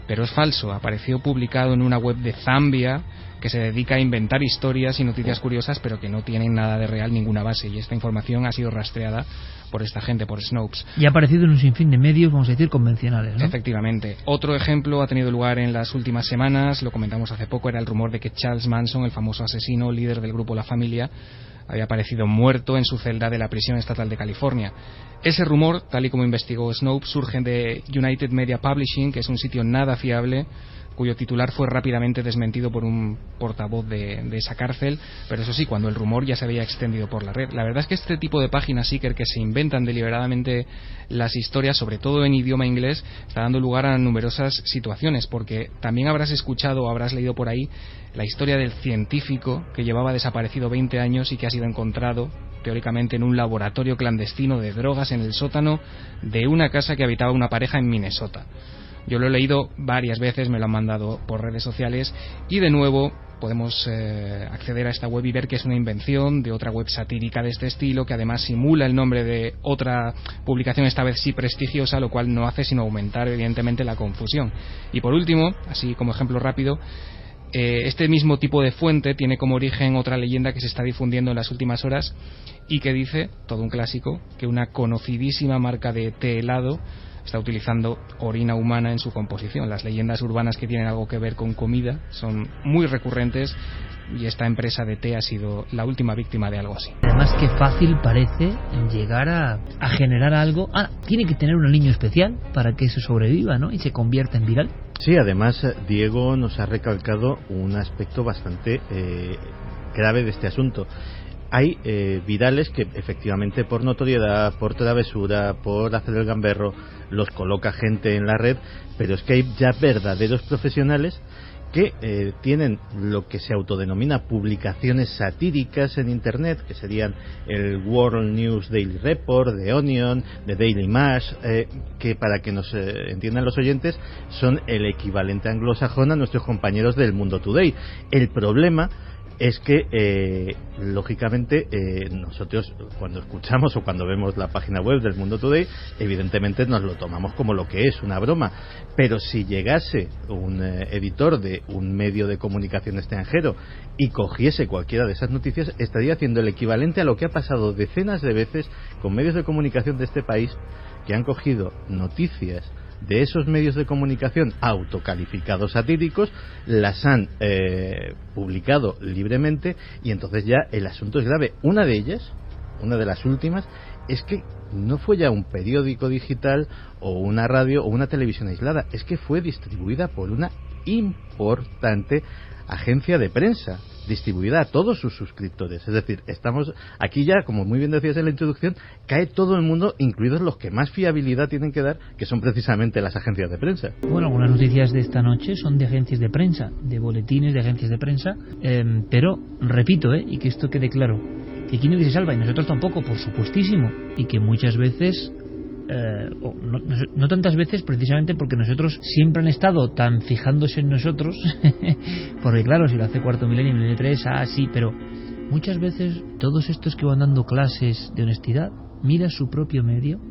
pero es falso. Apareció publicado en una web de Zambia que se dedica a inventar historias y noticias curiosas, pero que no tienen nada de real, ninguna base, y esta información ha sido rastreada por esta gente, por Snopes. Y ha aparecido en un sinfín de medios, vamos a decir, convencionales, ¿no? Efectivamente. Otro ejemplo ha tenido lugar en las últimas semanas, lo comentamos hace poco, era el rumor de que Charles Manson, el famoso asesino, líder del grupo La Familia, había aparecido muerto en su celda de la prisión estatal de California. Ese rumor, tal y como investigó Snopes, surge de United Media Publishing, que es un sitio nada fiable, cuyo titular fue rápidamente desmentido por un portavoz de esa cárcel, pero eso sí, cuando el rumor ya se había extendido por la red. La verdad es que este tipo de páginas, Iker, que se inventan deliberadamente las historias, sobre todo en idioma inglés, está dando lugar a numerosas situaciones, porque también habrás escuchado o habrás leído por ahí la historia del científico que llevaba desaparecido 20 años y que ha sido encontrado teóricamente en un laboratorio clandestino de drogas en el sótano de una casa que habitaba una pareja en Minnesota. Yo lo he leído varias veces, me lo han mandado por redes sociales y de nuevo podemos acceder a esta web y ver que es una invención de otra web satírica de este estilo, que además simula el nombre de otra publicación, esta vez sí prestigiosa, lo cual no hace sino aumentar evidentemente la confusión. Y por último, así como ejemplo rápido, este mismo tipo de fuente tiene como origen otra leyenda que se está difundiendo en las últimas horas y que dice, todo un clásico, que una conocidísima marca de té helado está utilizando orina humana en su composición. Las leyendas urbanas que tienen algo que ver con comida son muy recurrentes y esta empresa de té ha sido la última víctima de algo así. Además, qué fácil parece llegar a generar algo. Tiene que tener un niño especial para que eso sobreviva, ¿no? Y se convierta en viral. Sí, además Diego nos ha recalcado un aspecto bastante grave de este asunto. Hay virales que efectivamente por notoriedad, por travesura, por hacer el gamberro, los coloca gente en la red, pero es que hay ya verdaderos profesionales que tienen lo que se autodenomina publicaciones satíricas en Internet, que serían el World News Daily Report, The Onion, The Daily Mash, que para que nos entiendan los oyentes son el equivalente anglosajón a nuestros compañeros del Mundo Today. El problema es que, lógicamente, nosotros cuando escuchamos o cuando vemos la página web del Mundo Today, evidentemente nos lo tomamos como lo que es, una broma. Pero si llegase un editor de un medio de comunicación extranjero y cogiese cualquiera de esas noticias, estaría haciendo el equivalente a lo que ha pasado decenas de veces con medios de comunicación de este país, que han cogido noticias de esos medios de comunicación autocalificados satíricos, las han publicado libremente, y entonces ya el asunto es grave. Una de ellas, una de las últimas, es que no fue ya un periódico digital o una radio o una televisión aislada, es que fue distribuida por una importante agencia de prensa, distribuida a todos sus suscriptores. Es decir, estamos aquí ya, como muy bien decías en la introducción, cae todo el mundo, incluidos los que más fiabilidad tienen que dar, que son precisamente las agencias de prensa. Bueno, algunas noticias de esta noche son de agencias de prensa, de boletines de agencias de prensa, pero repito, y que esto quede claro, que aquí nadie se salva y nosotros tampoco, por supuestísimo, y que muchas veces no tantas veces, precisamente porque nosotros siempre han estado tan fijándose en nosotros porque claro, si lo hace Cuarto Milenio, Milenio 3, sí, pero muchas veces todos estos que van dando clases de honestidad, mira su propio medio,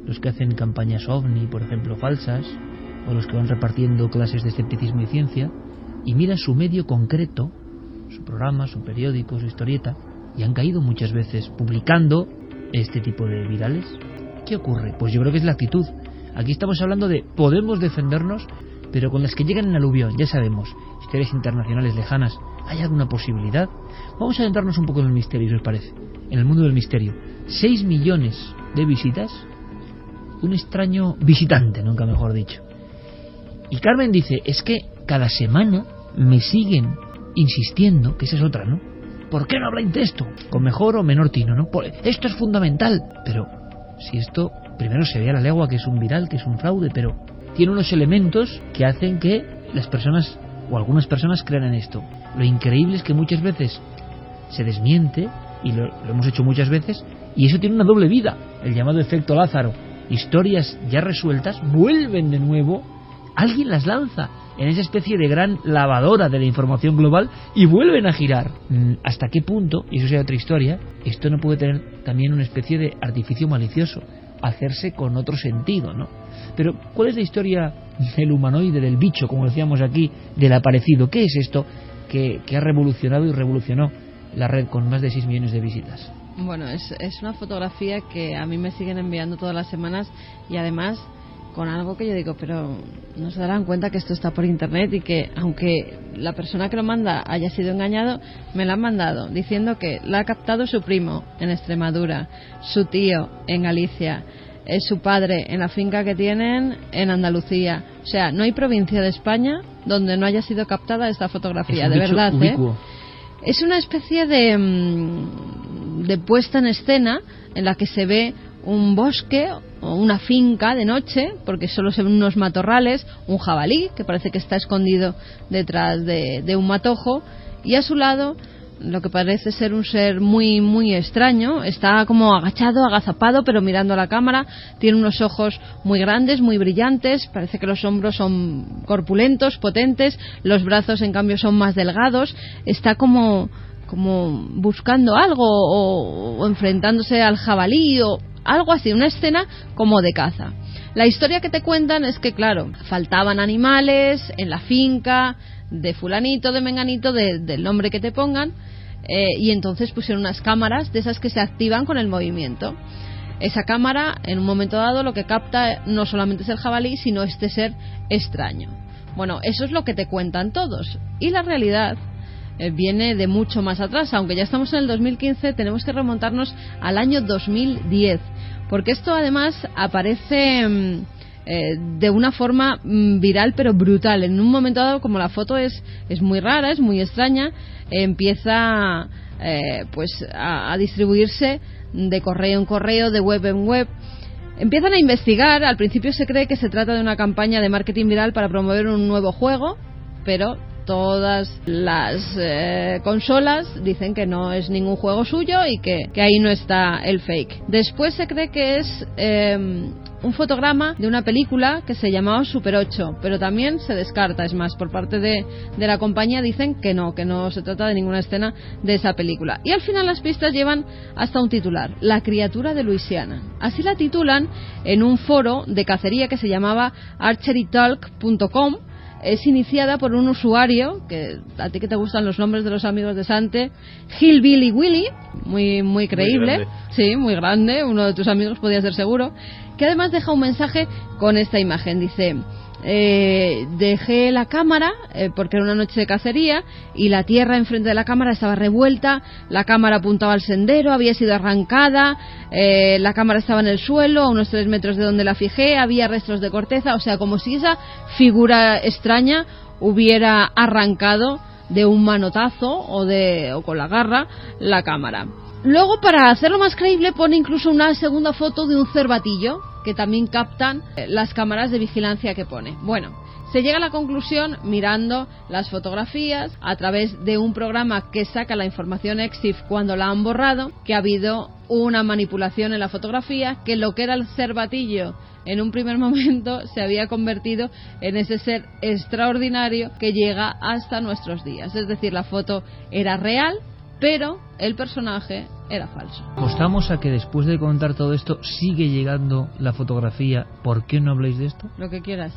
los que hacen campañas OVNI, por ejemplo, falsas, o los que van repartiendo clases de escepticismo y ciencia, y mira su medio concreto, su programa, su periódico, su historieta, y han caído muchas veces publicando este tipo de virales. ¿Qué ocurre? Pues yo creo que es la actitud. Aquí estamos hablando de podemos defendernos, pero con las que llegan en aluvión, ya sabemos, historias internacionales lejanas, ¿hay alguna posibilidad? Vamos a adentrarnos un poco en el misterio, si os parece, en el mundo del misterio. 6 millones de visitas, un extraño visitante, nunca mejor dicho. Y Carmen dice, es que cada semana me siguen insistiendo, que esa es otra, ¿no? ¿Por qué no habláis de esto? Con mejor o menor tino, ¿no? Esto es fundamental, pero si esto primero se ve a la legua que es un viral, que es un fraude, pero tiene unos elementos que hacen que las personas o algunas personas crean en esto. Lo increíble es que muchas veces se desmiente, y lo hemos hecho muchas veces, y eso tiene una doble vida, el llamado efecto Lázaro. Historias ya resueltas vuelven de nuevo, alguien las lanza en esa especie de gran lavadora de la información global y vuelven a girar. ¿Hasta qué punto, y eso sea otra historia, esto no puede tener también una especie de artificio malicioso, hacerse con otro sentido, ¿no? Pero ¿cuál es la historia del humanoide, del bicho, como decíamos aquí, del aparecido? ¿Qué es esto que ha revolucionado y revolucionó la red con más de 6 millones de visitas? Bueno, es una fotografía que a mí me siguen enviando todas las semanas, y además con algo que yo digo, pero no se darán cuenta que esto está por internet, y que aunque la persona que lo manda haya sido engañado, me la han mandado diciendo que la ha captado su primo en Extremadura, su tío en Galicia, su padre en la finca que tienen en Andalucía. O sea, no hay provincia de España donde no haya sido captada esta fotografía, de verdad, Es una especie de puesta en escena en la que se ve un bosque o una finca de noche, porque solo se ven unos matorrales, un jabalí que parece que está escondido detrás de un matojo, y a su lado lo que parece ser un ser muy muy extraño. Está como agachado, agazapado, pero mirando a la cámara. Tiene unos ojos muy grandes, muy brillantes. Parece que los hombros son corpulentos, potentes. Los brazos, en cambio, son más delgados. Está como buscando algo o enfrentándose al jabalí o algo así, una escena como de caza. La historia que te cuentan es que, claro, faltaban animales en la finca de fulanito, de menganito, del nombre que te pongan, y entonces pusieron unas cámaras de esas que se activan con el movimiento. Esa cámara, en un momento dado, lo que capta no solamente es el jabalí, sino este ser extraño. Bueno, eso es lo que te cuentan todos. Y la realidad viene de mucho más atrás. Aunque ya estamos en el 2015, tenemos que remontarnos al año 2010, porque esto además aparece de una forma viral pero brutal. En un momento dado, como la foto es muy rara, es muy extraña, empieza a distribuirse de correo en correo, de web en web. Empiezan a investigar. Al principio se cree que se trata de una campaña de marketing viral para promover un nuevo juego, pero todas las consolas dicen que no es ningún juego suyo y que ahí no está el fake. Después se cree que es un fotograma de una película que se llamaba Super 8, pero también se descarta. Es más, por parte de la compañía dicen que no se trata de ninguna escena de esa película. Y al final las pistas llevan hasta un titular: La criatura de Luisiana. Así la titulan en un foro de cacería que se llamaba archerytalk.com. Es iniciada por un usuario, que a ti que te gustan los nombres de los amigos de Sante, Hillbilly Willy, muy creíble, muy sí, muy grande, uno de tus amigos podía ser seguro, que además deja un mensaje con esta imagen. Dice: dejé la cámara porque era una noche de cacería y la tierra enfrente de la cámara estaba revuelta, la cámara apuntaba al sendero, había sido arrancada, la cámara estaba en el suelo a unos 3 metros de donde la fijé, había restos de corteza, o sea, como si esa figura extraña hubiera arrancado de un manotazo o con la garra la cámara. Luego, para hacerlo más creíble, pone incluso una segunda foto de un cervatillo que también captan las cámaras de vigilancia que pone. Bueno, se llega a la conclusión, mirando las fotografías a través de un programa que saca la información EXIF cuando la han borrado, que ha habido una manipulación en la fotografía, que lo que era el cervatillo en un primer momento se había convertido en ese ser extraordinario que llega hasta nuestros días. Es decir, la foto era real, pero el personaje era falso. Apostamos a que después de contar todo esto sigue llegando la fotografía. ¿Por qué no habláis de esto? Lo que quieras.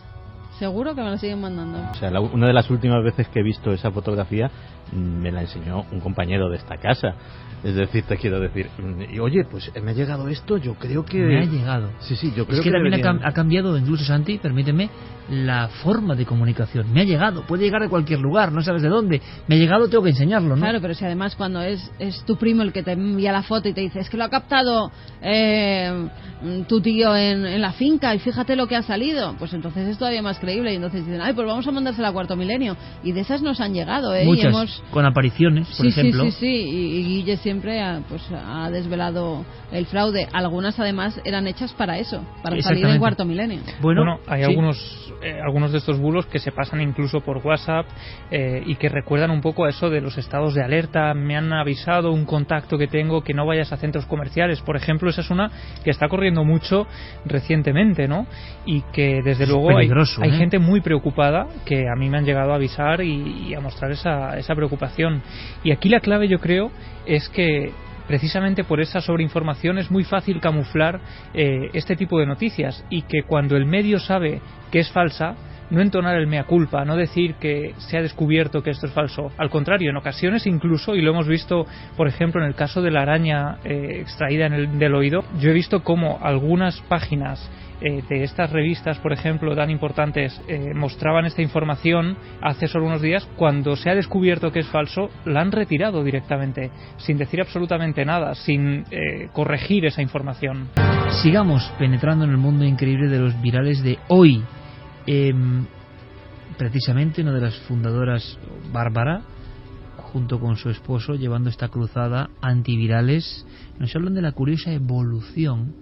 Seguro que me la siguen mandando. O sea, una de las últimas veces que he visto esa fotografía me la enseñó un compañero de esta casa. Es decir, te quiero decir, y oye, pues me ha llegado esto, yo creo que... Me ha llegado. Sí, yo creo que también deberían... ha cambiado, incluso Santi, permíteme, la forma de comunicación. Me ha llegado, puede llegar de cualquier lugar, no sabes de dónde. Me ha llegado, tengo que enseñarlo, ¿no? Claro, pero si además cuando es tu primo el que te envía la foto y te dice: es que lo ha captado tu tío en la finca y fíjate lo que ha salido, pues entonces es todavía más creíble. Y entonces dicen: ay, pues vamos a mandársela a Cuarto Milenio. Y de esas nos han llegado, muchas, con apariciones, por ejemplo. Sí, y Guille siempre ha desvelado el fraude. Algunas además eran hechas para eso, para salir en Cuarto Milenio. Bueno, hay algunos de estos bulos que se pasan incluso por WhatsApp y que recuerdan un poco a eso de los estados de alerta. Me han avisado, un contacto que tengo, que no vayas a centros comerciales, por ejemplo. Esa es una que está corriendo mucho recientemente, ¿no? Y que desde luego hay gente muy preocupada, que a mí me han llegado a avisar y a mostrar esa preocupación. Y aquí la clave, yo creo, es que precisamente por esa sobreinformación es muy fácil camuflar este tipo de noticias, y que cuando el medio sabe que es falsa, no entonar el mea culpa, no decir que se ha descubierto que esto es falso. Al contrario, en ocasiones incluso, y lo hemos visto por ejemplo en el caso de la araña extraída del oído, yo he visto cómo algunas páginas de estas revistas, por ejemplo, tan importantes, mostraban esta información hace solo unos días. Cuando se ha descubierto que es falso, la han retirado directamente, sin decir absolutamente nada, sin corregir esa información. Sigamos penetrando en el mundo increíble de los virales de hoy. Precisamente una de las fundadoras, Bárbara, junto con su esposo, llevando esta cruzada antivirales, nos hablan de la curiosa evolución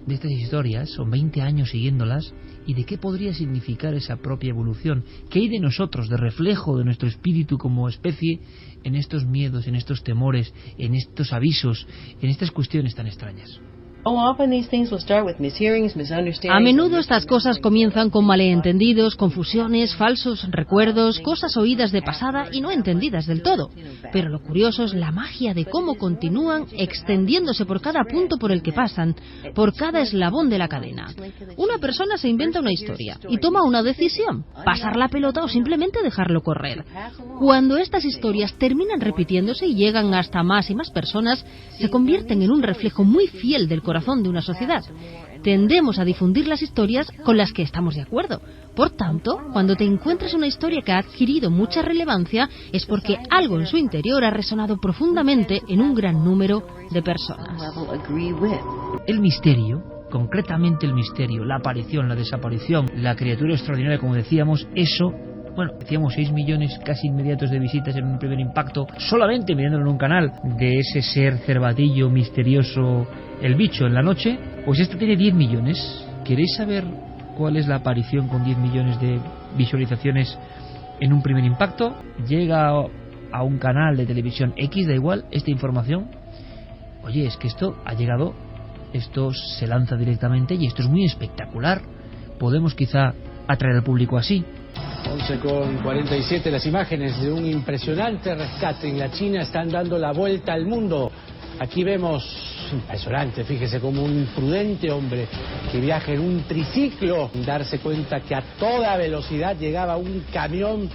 de estas historias, son 20 años siguiéndolas, y de qué podría significar esa propia evolución. ¿Qué hay de nosotros, de reflejo de nuestro espíritu como especie en estos miedos, en estos temores, en estos avisos, en estas cuestiones tan extrañas? A menudo estas cosas comienzan con malentendidos, confusiones, falsos recuerdos, cosas oídas de pasada y no entendidas del todo. Pero lo curioso es la magia de cómo continúan extendiéndose por cada punto por el que pasan, por cada eslabón de la cadena. Una persona se inventa una historia y toma una decisión, pasar la pelota o simplemente dejarlo correr. Cuando estas historias terminan repitiéndose y llegan hasta más y más personas, se convierten en un reflejo muy fiel del corazón de una sociedad. Tendemos a difundir las historias con las que estamos de acuerdo. Por tanto, cuando te encuentras una historia que ha adquirido mucha relevancia, es porque algo en su interior ha resonado profundamente en un gran número de personas. El misterio, concretamente el misterio, la aparición, la desaparición, la criatura extraordinaria, como decíamos, eso... Bueno, decíamos 6 millones casi inmediatos de visitas en un primer impacto, solamente mirándolo en un canal de ese ser cervatillo misterioso, el bicho en la noche. Pues este tiene 10 millones. ¿Queréis saber cuál es la aparición con 10 millones de visualizaciones en un primer impacto? Llega a un canal de televisión X, da igual, esta información. Oye, es que esto ha llegado, esto se lanza directamente y esto es muy espectacular. Podemos quizá atraer al público así. 11:47, las imágenes de un impresionante rescate en la China están dando la vuelta al mundo. Aquí vemos, impresionante, fíjese, como un prudente hombre que viaja en un triciclo, darse cuenta que a toda velocidad llegaba un camión,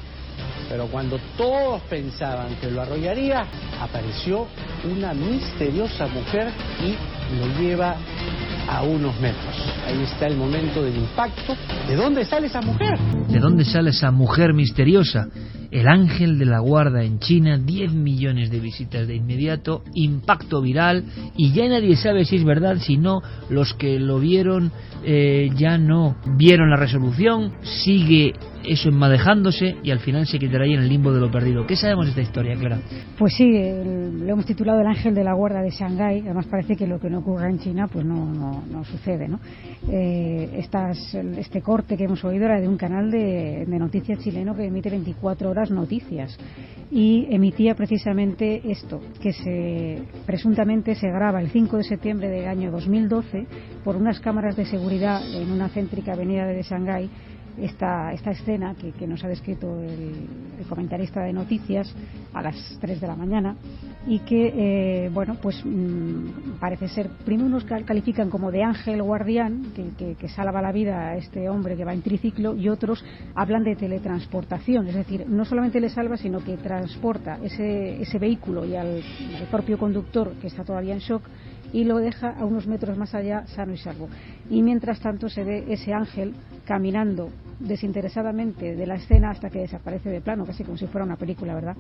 pero cuando todos pensaban que lo arrollaría, apareció una misteriosa mujer y lo lleva a unos metros. Ahí está el momento del impacto. ¿De dónde sale esa mujer? ¿De dónde sale esa mujer misteriosa? El ángel de la guarda en China, 10 millones de visitas de inmediato, impacto viral, y ya nadie sabe si es verdad, si no, los que lo vieron ya no vieron la resolución, sigue eso enmadejándose y al final se quedará ahí en el limbo de lo perdido. ¿Qué sabemos de esta historia, Clara? Pues sí, lo hemos titulado El ángel de la guarda de Shanghái. Además parece que lo que no ocurra en China pues no sucede, ¿no? Este corte que hemos oído era de un canal de noticias chileno que emite 24 horas noticias y emitía precisamente esto, que presuntamente se graba el 5 de septiembre del año 2012 por unas cámaras de seguridad en una céntrica avenida de Shanghái. Esta escena que nos ha descrito el comentarista de noticias a las 3 de la mañana y que, parece ser, primero unos califican como de ángel guardián que salva la vida a este hombre que va en triciclo, y otros hablan de teletransportación, es decir, no solamente le salva sino que transporta ese vehículo y al propio conductor, que está todavía en shock, y lo deja a unos metros más allá sano y salvo. Y mientras tanto se ve ese ángel caminando desinteresadamente de la escena hasta que desaparece de plano, casi como si fuera una película, ¿verdad?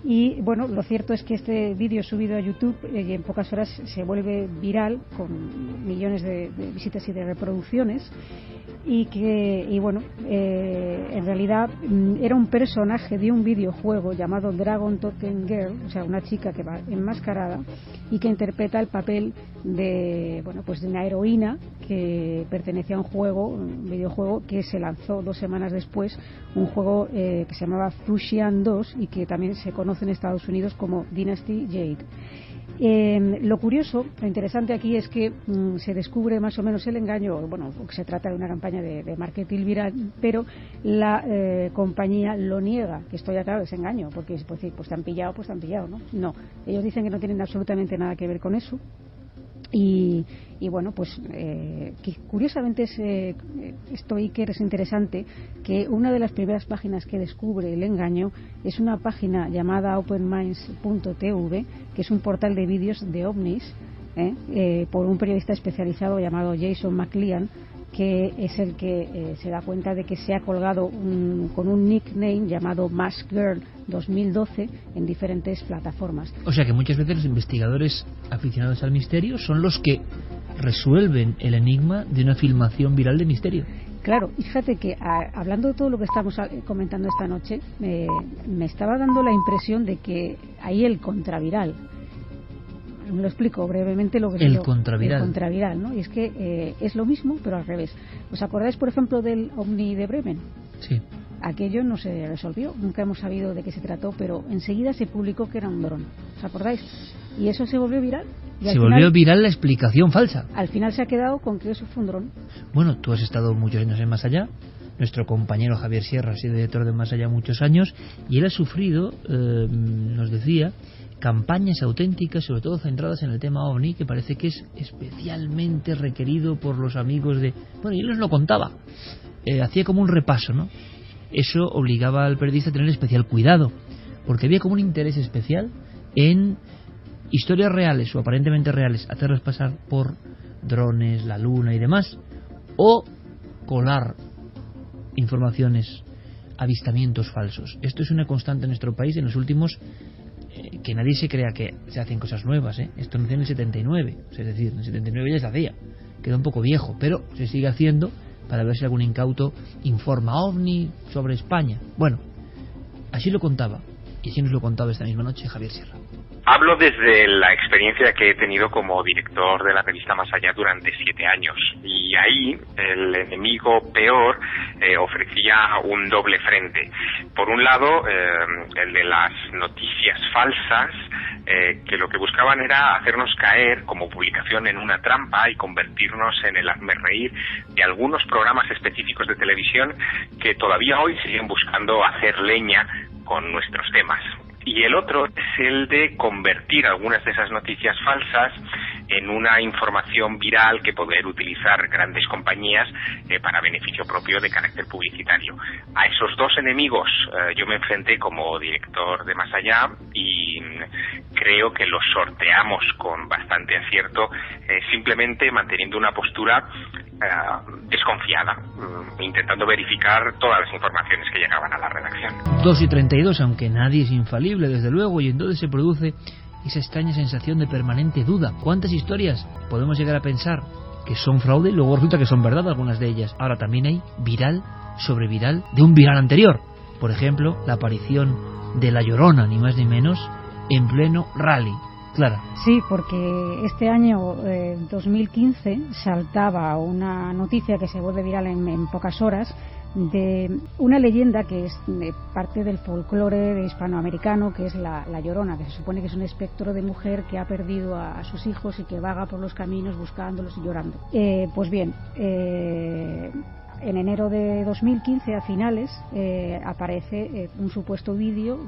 Y bueno, lo cierto es que este vídeo subido a YouTube y en pocas horas se vuelve viral con millones de visitas y de reproducciones, y en realidad era un personaje de un videojuego llamado Dragon Totem Girl, o sea, una chica que va enmascarada y que interpreta el papel de una heroína que pertenece a un videojuego que se lanzó 2 semanas después, un juego que se llamaba Fuxian 2 y que también se conoce en Estados Unidos como Dynasty Jade. Lo curioso, lo interesante aquí es que se descubre más o menos el engaño, que se trata de una campaña de marketing viral, pero la compañía lo niega, que esto ya claro es engaño, porque pues te han pillado, ¿no? No, ellos dicen que no tienen absolutamente nada que ver con eso. Y que curiosamente esto, Iker, es interesante, que una de las primeras páginas que descubre el engaño es una página llamada openminds.tv, que es un portal de vídeos de ovnis, por un periodista especializado llamado Jason McLean, que es el que se da cuenta de que se ha colgado con un nickname llamado Mask Girl 2012 en diferentes plataformas. O sea que muchas veces los investigadores aficionados al misterio son los que resuelven el enigma de una filmación viral de misterio. Claro, y fíjate que hablando de todo lo que estamos comentando esta noche, me estaba dando la impresión de que ahí el contraviral, me lo explico brevemente lo que el es contraviral. El contraviral, ¿no? Y es que es lo mismo, pero al revés. ¿Os acordáis, por ejemplo, del Ovni de Bremen? Sí. Aquello no se resolvió, nunca hemos sabido de qué se trató, pero enseguida se publicó que era un dron. ¿Os acordáis? Y eso se volvió viral. Se volvió viral la explicación falsa. Al final se ha quedado con que eso fue un dron. Bueno, tú has estado muchos años en Más Allá. Nuestro compañero Javier Sierra ha sido director de Más Allá muchos años y él ha sufrido, nos decía, campañas auténticas, sobre todo centradas en el tema OVNI, que parece que es especialmente requerido por los amigos de... Bueno, y él nos lo contaba. Hacía como un repaso, ¿no? Eso obligaba al periodista a tener especial cuidado, porque había como un interés especial en historias reales o aparentemente reales, hacerlas pasar por drones, la luna y demás, o colar informaciones, avistamientos falsos. Esto es una constante en nuestro país en los últimos, que nadie se crea que se hacen cosas nuevas, Esto nació en el 79, es decir, en el 79 ya se hacía, quedó un poco viejo, pero se sigue haciendo para ver si algún incauto informa OVNI sobre España. Bueno, así lo contaba, y así nos lo contaba esta misma noche Javier Sierra. Hablo desde la experiencia que he tenido como director de la revista Más Allá durante 7 años. Y ahí el enemigo peor ofrecía un doble frente. Por un lado, el de las noticias falsas, que lo que buscaban era hacernos caer como publicación en una trampa y convertirnos en el hazmerreír de algunos programas específicos de televisión que todavía hoy siguen buscando hacer leña con nuestros temas. Y el otro es el de convertir algunas de esas noticias falsas en una información viral que poder utilizar grandes compañías para beneficio propio de carácter publicitario. A esos dos enemigos yo me enfrenté como director de Más Allá y creo que los sorteamos con bastante acierto, simplemente manteniendo una postura desconfiada, intentando verificar todas las informaciones que llegaban a la redacción. 2:32, aunque nadie es infalible, desde luego, y entonces se produce esa extraña sensación de permanente duda. ¿Cuántas historias podemos llegar a pensar que son fraude y luego resulta que son verdad algunas de ellas? Ahora también hay viral sobre viral de un viral anterior. Por ejemplo, la aparición de La Llorona, ni más ni menos, en pleno rally. Clara. Sí, porque este año 2015 saltaba una noticia que se vuelve viral en pocas horas, de una leyenda que es parte del folclore hispanoamericano, que es la Llorona, que se supone que es un espectro de mujer que ha perdido a sus hijos y que vaga por los caminos buscándolos y llorando. Pues bien, en enero de 2015, a finales, aparece un supuesto vídeo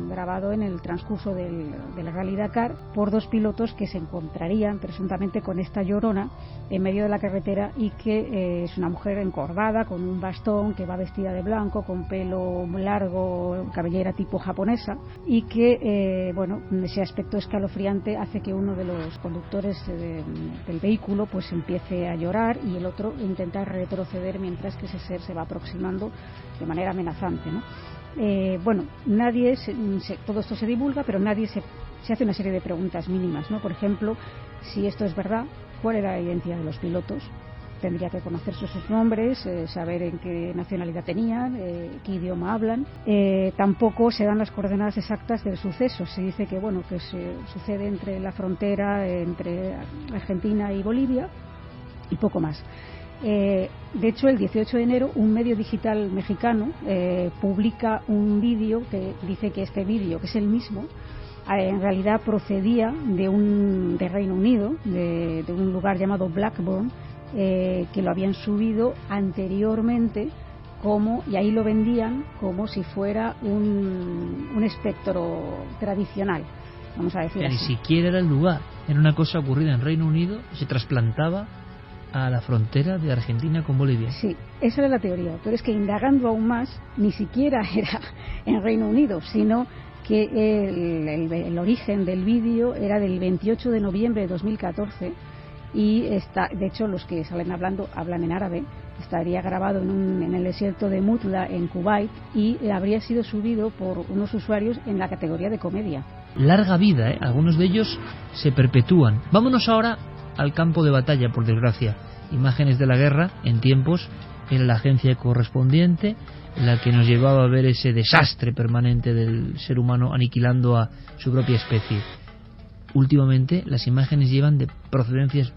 grabado en el transcurso del Rally Dakar por 2 pilotos que se encontrarían presuntamente con esta Llorona en medio de la carretera, y que es una mujer encorvada con un bastón, que va vestida de blanco, con pelo largo, cabellera tipo japonesa, y que ese aspecto escalofriante hace que uno de los conductores del vehículo pues empiece a llorar y el otro intenta retroceder mientras que ese ser se va aproximando de manera amenazante, ¿no? Todo esto se divulga, pero nadie se hace una serie de preguntas mínimas, ¿no? Por ejemplo, si esto es verdad, ¿cuál era la identidad de los pilotos? Tendría que conocerse sus nombres, saber en qué nacionalidad tenían, qué idioma hablan. Tampoco se dan las coordenadas exactas del suceso. Se dice que se sucede entre la frontera entre Argentina y Bolivia y poco más. De hecho, el 18 de enero un medio digital mexicano publica un vídeo que dice que este vídeo, que es el mismo, en realidad procedía de Reino Unido, de un lugar llamado Blackburn, que lo habían subido anteriormente y ahí lo vendían como si fuera un espectro tradicional, vamos a decir así. Ni siquiera era el lugar, era una cosa ocurrida en Reino Unido, se trasplantaba a la frontera de Argentina con Bolivia. Sí, esa era la teoría, pero es que indagando aún más, ni siquiera era en Reino Unido, sino que el origen del vídeo era del 28 de noviembre de 2014 y de hecho los que salen hablando hablan en árabe. Estaría grabado en el desierto de Mutla, en Kuwait, y habría sido subido por unos usuarios en la categoría de comedia. Larga vida, algunos de ellos se perpetúan. Vámonos ahora al campo de batalla, por desgracia. Imágenes de la guerra en tiempos era la agencia correspondiente la que nos llevaba a ver ese desastre permanente del ser humano aniquilando a su propia especie. últimamente las imágenes llevan de procedencias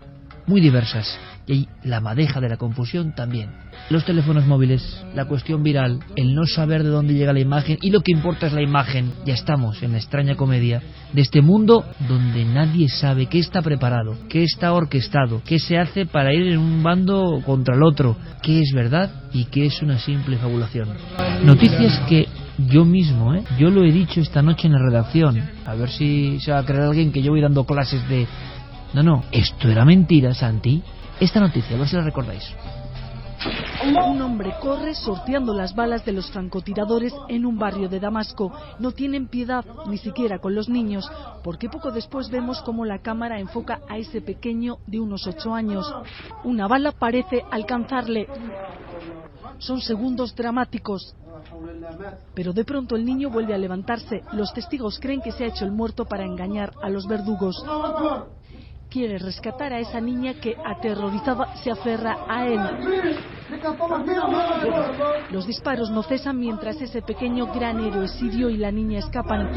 muy diversas y hay la madeja de la confusión también. Los teléfonos móviles, la cuestión viral, el no saber de dónde llega la imagen y lo que importa es la imagen. Ya estamos en la extraña comedia de este mundo donde nadie sabe qué está preparado, qué está orquestado, qué se hace para ir en un bando contra el otro, qué es verdad y qué es una simple fabulación. Noticias que yo mismo, yo lo he dicho esta noche en la redacción, a ver si se va a creer alguien que yo voy dando clases de... No, esto era mentira, Santi. Esta noticia, a ver si la recordáis. Un hombre corre sorteando las balas de los francotiradores en un barrio de Damasco. No tienen piedad ni siquiera con los niños, porque poco después vemos cómo la cámara enfoca a ese pequeño de unos 8 años. Una bala parece alcanzarle. Son segundos dramáticos. Pero de pronto el niño vuelve a levantarse. Los testigos creen que se ha hecho el muerto para engañar a los verdugos. Quiere rescatar a esa niña que, aterrorizada, se aferra a él. Los disparos no cesan mientras ese pequeño gran héroe sirio y la niña escapan.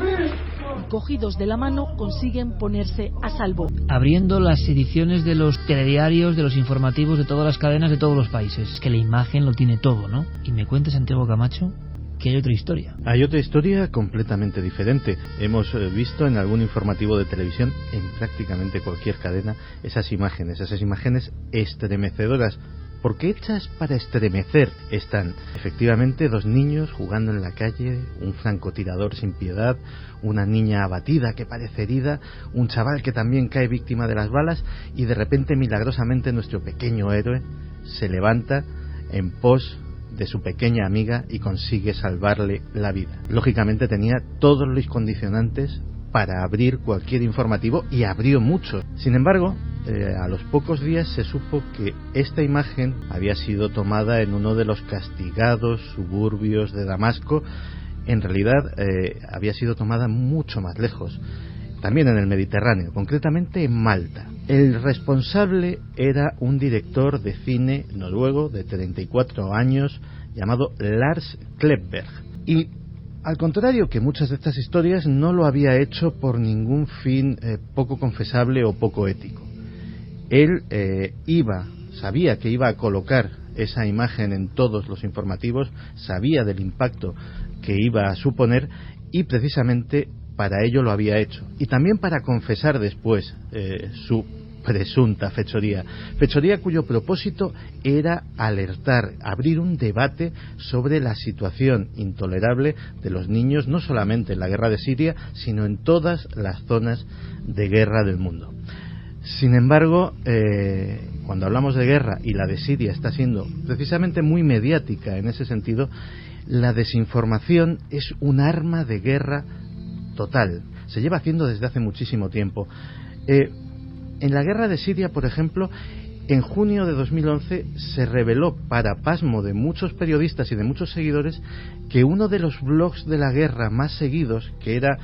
Y cogidos de la mano consiguen ponerse a salvo. Abriendo las ediciones de los telediarios, de los informativos, de todas las cadenas de todos los países. Es que la imagen lo tiene todo, ¿no? Y me cuenta Santiago Camacho que hay otra historia. Hay otra historia completamente diferente. Hemos visto en algún informativo de televisión, en prácticamente cualquier cadena, esas imágenes estremecedoras. Porque hechas para estremecer están. Efectivamente, 2 niños jugando en la calle, un francotirador sin piedad, una niña abatida que parece herida, un chaval que también cae víctima de las balas y de repente, milagrosamente, nuestro pequeño héroe se levanta en pos de su pequeña amiga y consigue salvarle la vida. Lógicamente tenía todos los condicionantes para abrir cualquier informativo y abrió mucho. Sin embargo, a los pocos días se supo que esta imagen había sido tomada en uno de los castigados suburbios de Damasco. En realidad había sido tomada mucho más lejos, también en el Mediterráneo, concretamente en Malta. El responsable era un director de cine noruego de 34 años llamado Lars Klepberg. Y al contrario que muchas de estas historias, no lo había hecho por ningún fin poco confesable o poco ético. Él sabía que iba a colocar esa imagen en todos los informativos, sabía del impacto que iba a suponer y precisamente para ello lo había hecho. Y también para confesar después su presunta fechoría cuyo propósito era alertar, abrir un debate sobre la situación intolerable de los niños, no solamente en la guerra de Siria, sino en todas las zonas de guerra del mundo. Sin embargo, cuando hablamos de guerra, y la de Siria está siendo precisamente muy mediática en ese sentido, la desinformación es un arma de guerra total. Se lleva haciendo desde hace muchísimo tiempo. En la guerra de Siria, por ejemplo, en junio de 2011 se reveló, para pasmo de muchos periodistas y de muchos seguidores, que uno de los blogs de la guerra más seguidos, que era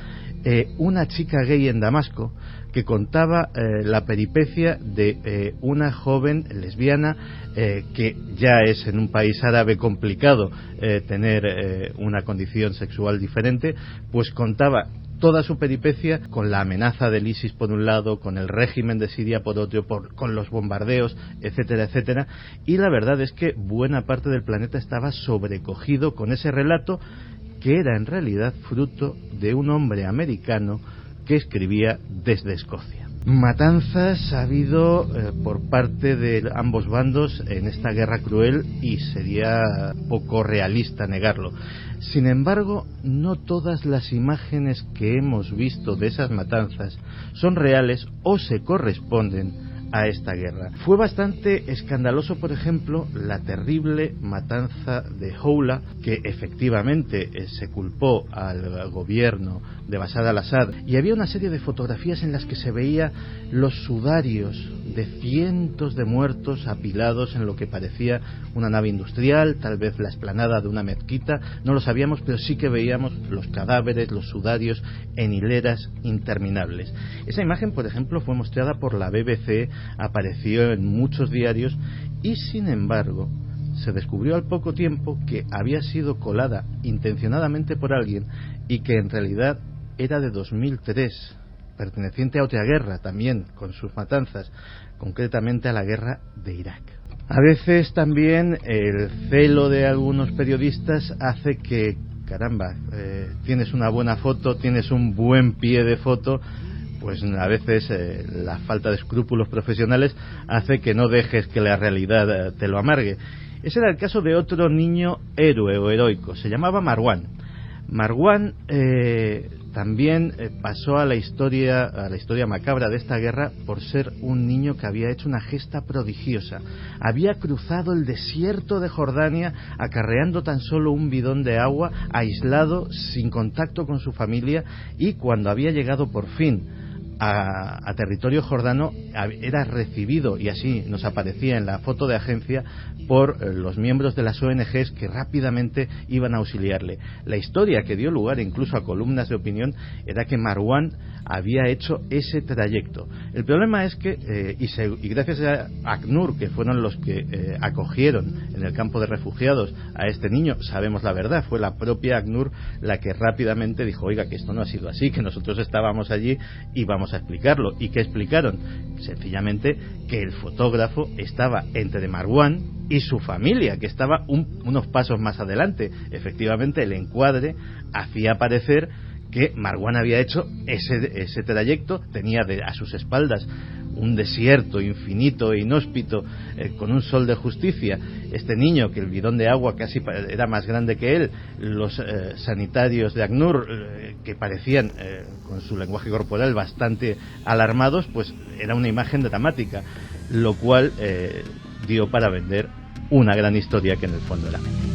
una chica gay en Damasco, que contaba la peripecia de una joven lesbiana, que ya es en un país árabe complicado tener una condición sexual diferente, pues contaba toda su peripecia con la amenaza del ISIS por un lado, con el régimen de Siria por otro, con los bombardeos, etcétera, etcétera. Y la verdad es que buena parte del planeta estaba sobrecogido con ese relato, que era en realidad fruto de un hombre americano que escribía desde Escocia. Matanzas ha habido por parte de ambos bandos en esta guerra cruel y sería poco realista negarlo. Sin embargo, no todas las imágenes que hemos visto de esas matanzas son reales o se corresponden a esta guerra. Fue bastante escandaloso, por ejemplo, la terrible matanza de Houla, que efectivamente se culpó al gobierno de Bashar al-Assad, y había una serie de fotografías en las que se veía los sudarios de cientos de muertos apilados en lo que parecía una nave industrial, tal vez la explanada de una mezquita, no lo sabíamos, pero sí que veíamos los cadáveres, los sudarios en hileras interminables. Esa imagen, por ejemplo, fue mostrada por la BBC, apareció en muchos diarios y, sin embargo, se descubrió al poco tiempo que había sido colada intencionadamente por alguien y que en realidad era de 2003. perteneciente a otra guerra también, con sus matanzas, concretamente a la guerra de Irak. A veces también el celo de algunos periodistas hace que, caramba, tienes una buena foto, tienes un buen pie de foto, pues a veces la falta de escrúpulos profesionales hace que no dejes que la realidad te lo amargue. Ese era el caso de otro niño héroe o heroico, se llamaba Marwan. Marwan también pasó a la historia macabra de esta guerra por ser un niño que había hecho una gesta prodigiosa. Había cruzado el desierto de Jordania acarreando tan solo un bidón de agua, aislado, sin contacto con su familia, y cuando había llegado por fin a territorio jordano era recibido, y así nos aparecía en la foto de agencia, por los miembros de las ONGs que rápidamente iban a auxiliarle. La historia que dio lugar incluso a columnas de opinión era que Marwan había hecho ese trayecto. El problema es que, y gracias a ACNUR, que fueron los que acogieron en el campo de refugiados a este niño, sabemos la verdad, fue la propia ACNUR la que rápidamente dijo, oiga, que esto no ha sido así, que nosotros estábamos allí y vamos a explicarlo. ¿Y qué explicaron? Sencillamente que el fotógrafo estaba entre Marwan y su familia, que estaba unos pasos más adelante. Efectivamente, el encuadre hacía parecer que Marwan había hecho ese trayecto, tenía a sus espaldas un desierto infinito e inhóspito, con un sol de justicia. Este niño, que el bidón de agua casi era más grande que él, los sanitarios de ACNUR, que parecían, con su lenguaje corporal, bastante alarmados, pues era una imagen dramática, lo cual dio para vender una gran historia que en el fondo era mentira.